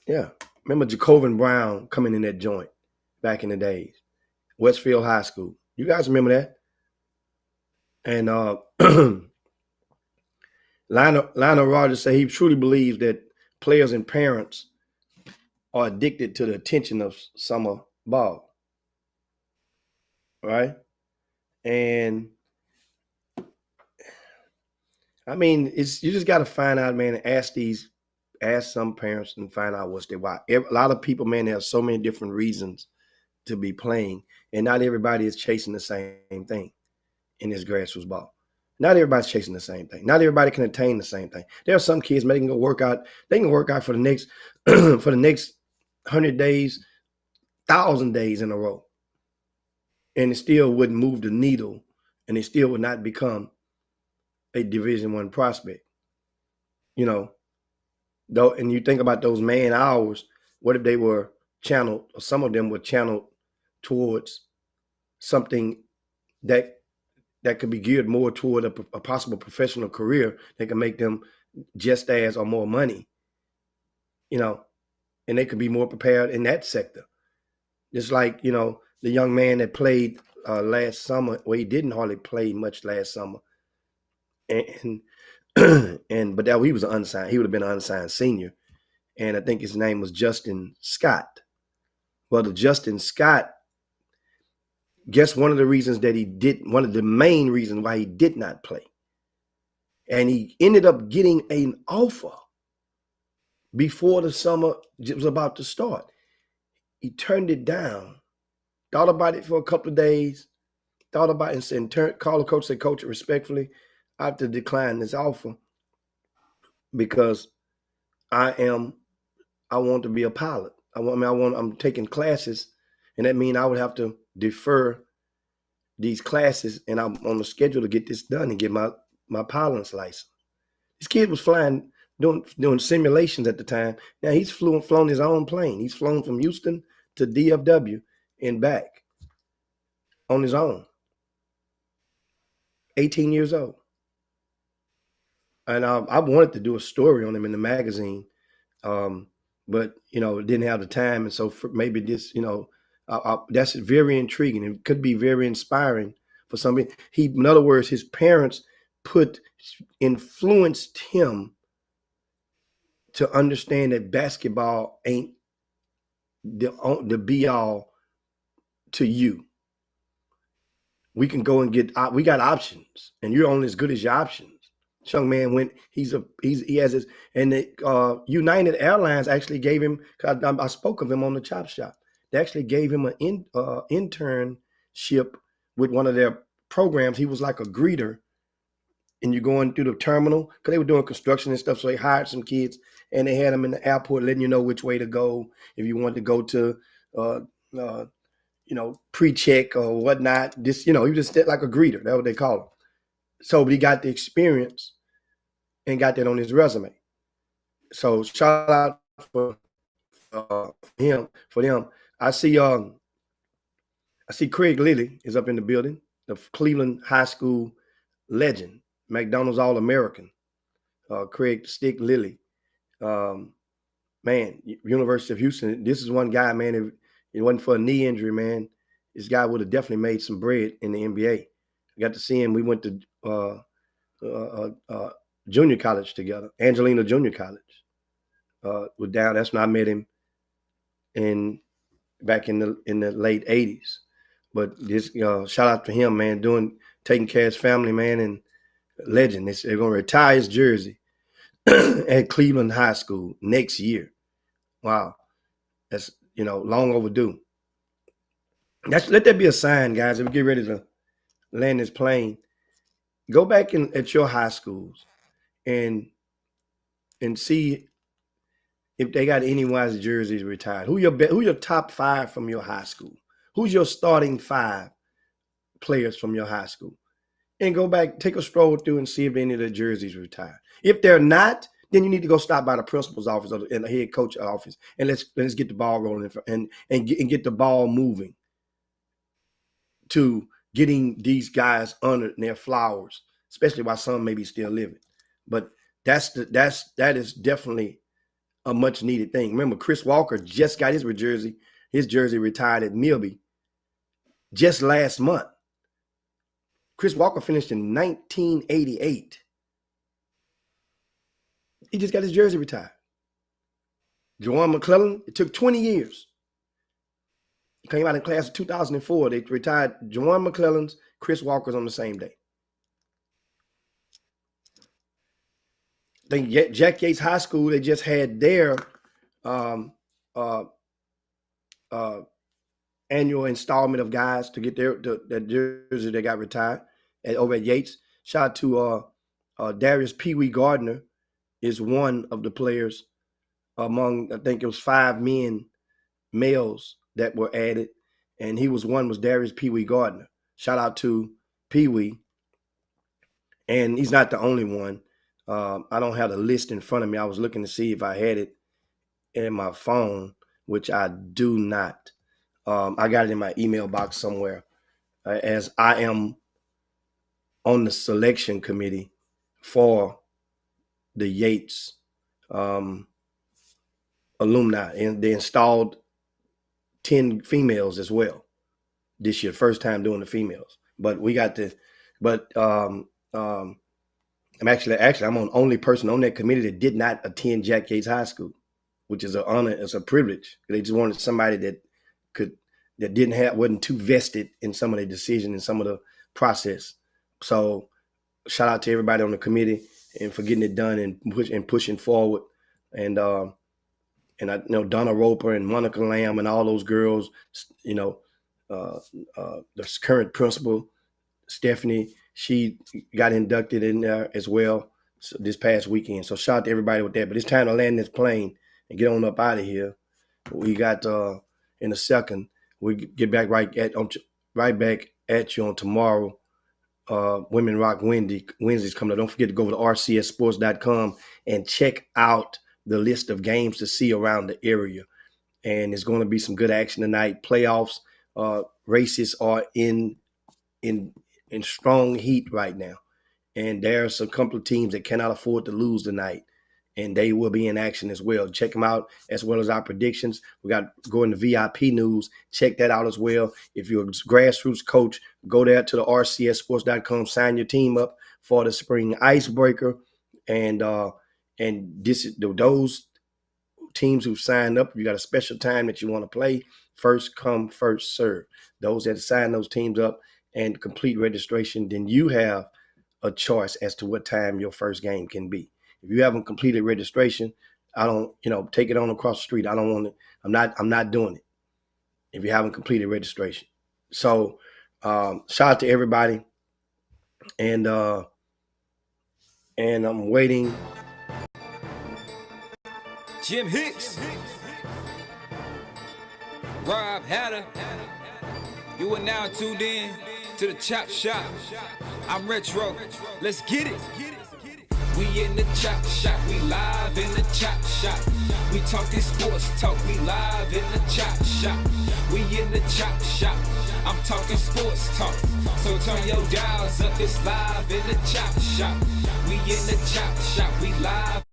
Yeah. Remember Jacobin Brown coming in that joint back in the days. Westfield High School. You guys remember that? And Lionel Rogers said he truly believes that players and parents are addicted to the attention of summer ball. Right? And you just got to find out, man, and ask some parents and find out what's their why. A lot of people, man, have so many different reasons to be playing, and not everybody is chasing the same thing in this grassroots ball. Not everybody's chasing the same thing. Not everybody can attain the same thing. There are some kids making go work out. They can work out for the next 100 days, 1,000 days in a row, and it still wouldn't move the needle, and it still would not become a Division I prospect. Though, and you think about those man hours, what if they were channeled, or some of them were channeled towards something that could be geared more toward a possible professional career that can make them just as or more money, and they could be more prepared in that sector. Just like, the young man that played last summer, well, he didn't hardly play much last summer. And but he was unsigned. He would have been an unsigned senior. And I think his name was Justin Scott. Well, the Justin Scott, guess one of the main reasons why he did not play. And he ended up getting an offer before the summer was about to start. He turned it down, thought about it for a couple of days, thought about it and called the coach, said, "Coach, respectfully, I have to decline this offer because I want to be a pilot. I'm taking classes, and that means I would have to defer these classes, and I'm on the schedule to get this done and get my pilot's license." This kid was flying, doing simulations at the time. Now he's flown his own plane. He's flown from Houston to DFW and back on his own. 18 years old. And I wanted to do a story on him in the magazine, but didn't have the time. And so maybe this, that's very intriguing. It could be very inspiring for somebody. In other words, his parents influenced him to understand that basketball ain't the be all to you. We can go and we got options, and you're only as good as your options. This young man he has his, and the United Airlines actually gave him, cause I spoke of him on the Chop Shop. They actually gave him an internship with one of their programs. He was like a greeter, and you're going through the terminal, because they were doing construction and stuff. So they hired some kids, and they had them in the airport, letting you know which way to go if you wanted to go to pre-check or whatnot. This, he was just like a greeter. That's what they call him. So, but he got the experience and got that on his resume. So shout out for him, for them. I see Craig Lilly is up in the building, the Cleveland High School legend, McDonald's All-American, Craig Stick Lilly. Man, University of Houston. This is one guy, man. If it wasn't for a knee injury, man, this guy would have definitely made some bread in the NBA. I got to see him. We went to junior college together, Angelina Junior College. That's when I met him back in the late 80s. But this shout out to him, man, taking care of his family, man, and legend. They're gonna retire his jersey at Cleveland High School next year. Wow, that's long overdue. Let that be a sign, guys. If we get ready to land this plane, go back at your high schools and see if they got anyone's jerseys retired. Who your top 5 from your high school? Who's your starting 5 players from your high school? And go back, take a stroll through and see if any of the jerseys retired. If they're not, then you need to go stop by the principal's office or the head coach's office, and let's get the ball rolling and get the ball moving to getting these guys honored in their flowers, especially while some may be still living. But that is definitely a much needed thing. Remember, Chris Walker just got his jersey retired at Milby just last month. Chris Walker finished in 1988. He just got his jersey retired. Juwan McClellan, it took 20 years. He came out in class of 2004. They retired Juwan McClellan's, Chris Walker's on the same day. I think Jack Yates High School, they just had their annual installment of guys to get their jersey that got retired over at Yates. Shout out to Darius Pee Wee Gardner is one of the players among, I think it was 5 males that were added, and one was Darius Pee Wee Gardner. Shout out to Pee Wee, and he's not the only one. I don't have the list in front of me. I was looking to see if I had it in my phone, which I do not. I got it in my email box somewhere, as I am on the selection committee for the Yates alumni, and they installed 10 females as well this year. First time doing the females, but we got to. But I'm actually I'm the only person on that committee that did not attend Jack Yates High School, which is an honor. It's a privilege. They just wanted somebody that wasn't too vested in some of the decision and some of the process. So shout out to everybody on the committee and for getting it done and pushing forward. And I know Donna Roper and Monica Lamb and all those girls, the current principal, Stephanie, she got inducted in there as well this past weekend. So shout out to everybody with that. But it's time to land this plane and get on up out of here. We got in a second, we get back right back at you on tomorrow. Women Rock Wednesday's coming up. Don't forget to go over to rcssports.com and check out the list of games to see around the area. And there's going to be some good action tonight. Playoffs races are in in strong heat right now. And there are some couple of teams that cannot afford to lose tonight, and they will be in action as well. Check them out, as well as our predictions. We got going to VIP news. Check that out as well. If you're a grassroots coach, go there to the rcssports.com, sign your team up for the spring icebreaker. And this is those teams who've signed up. You got a special time that you want to play. First come, first serve. Those that sign those teams up and complete registration, then you have a choice as to what time your first game can be. If you haven't completed registration, I don't, take it on across the street. I don't want it. I'm not doing it if you haven't completed registration. So shout out to everybody. And I'm waiting. Jim Hicks, Rob Hatter, you are now tuned in to the Chop Shop. I'm Retro, let's get it. We in the Chop Shop, we live in the Chop Shop. We talking sports talk, we live in the Chop Shop. We in the Chop Shop, I'm talking sports talk. So turn your dials up, it's live in the Chop Shop. We in the Chop Shop, we live.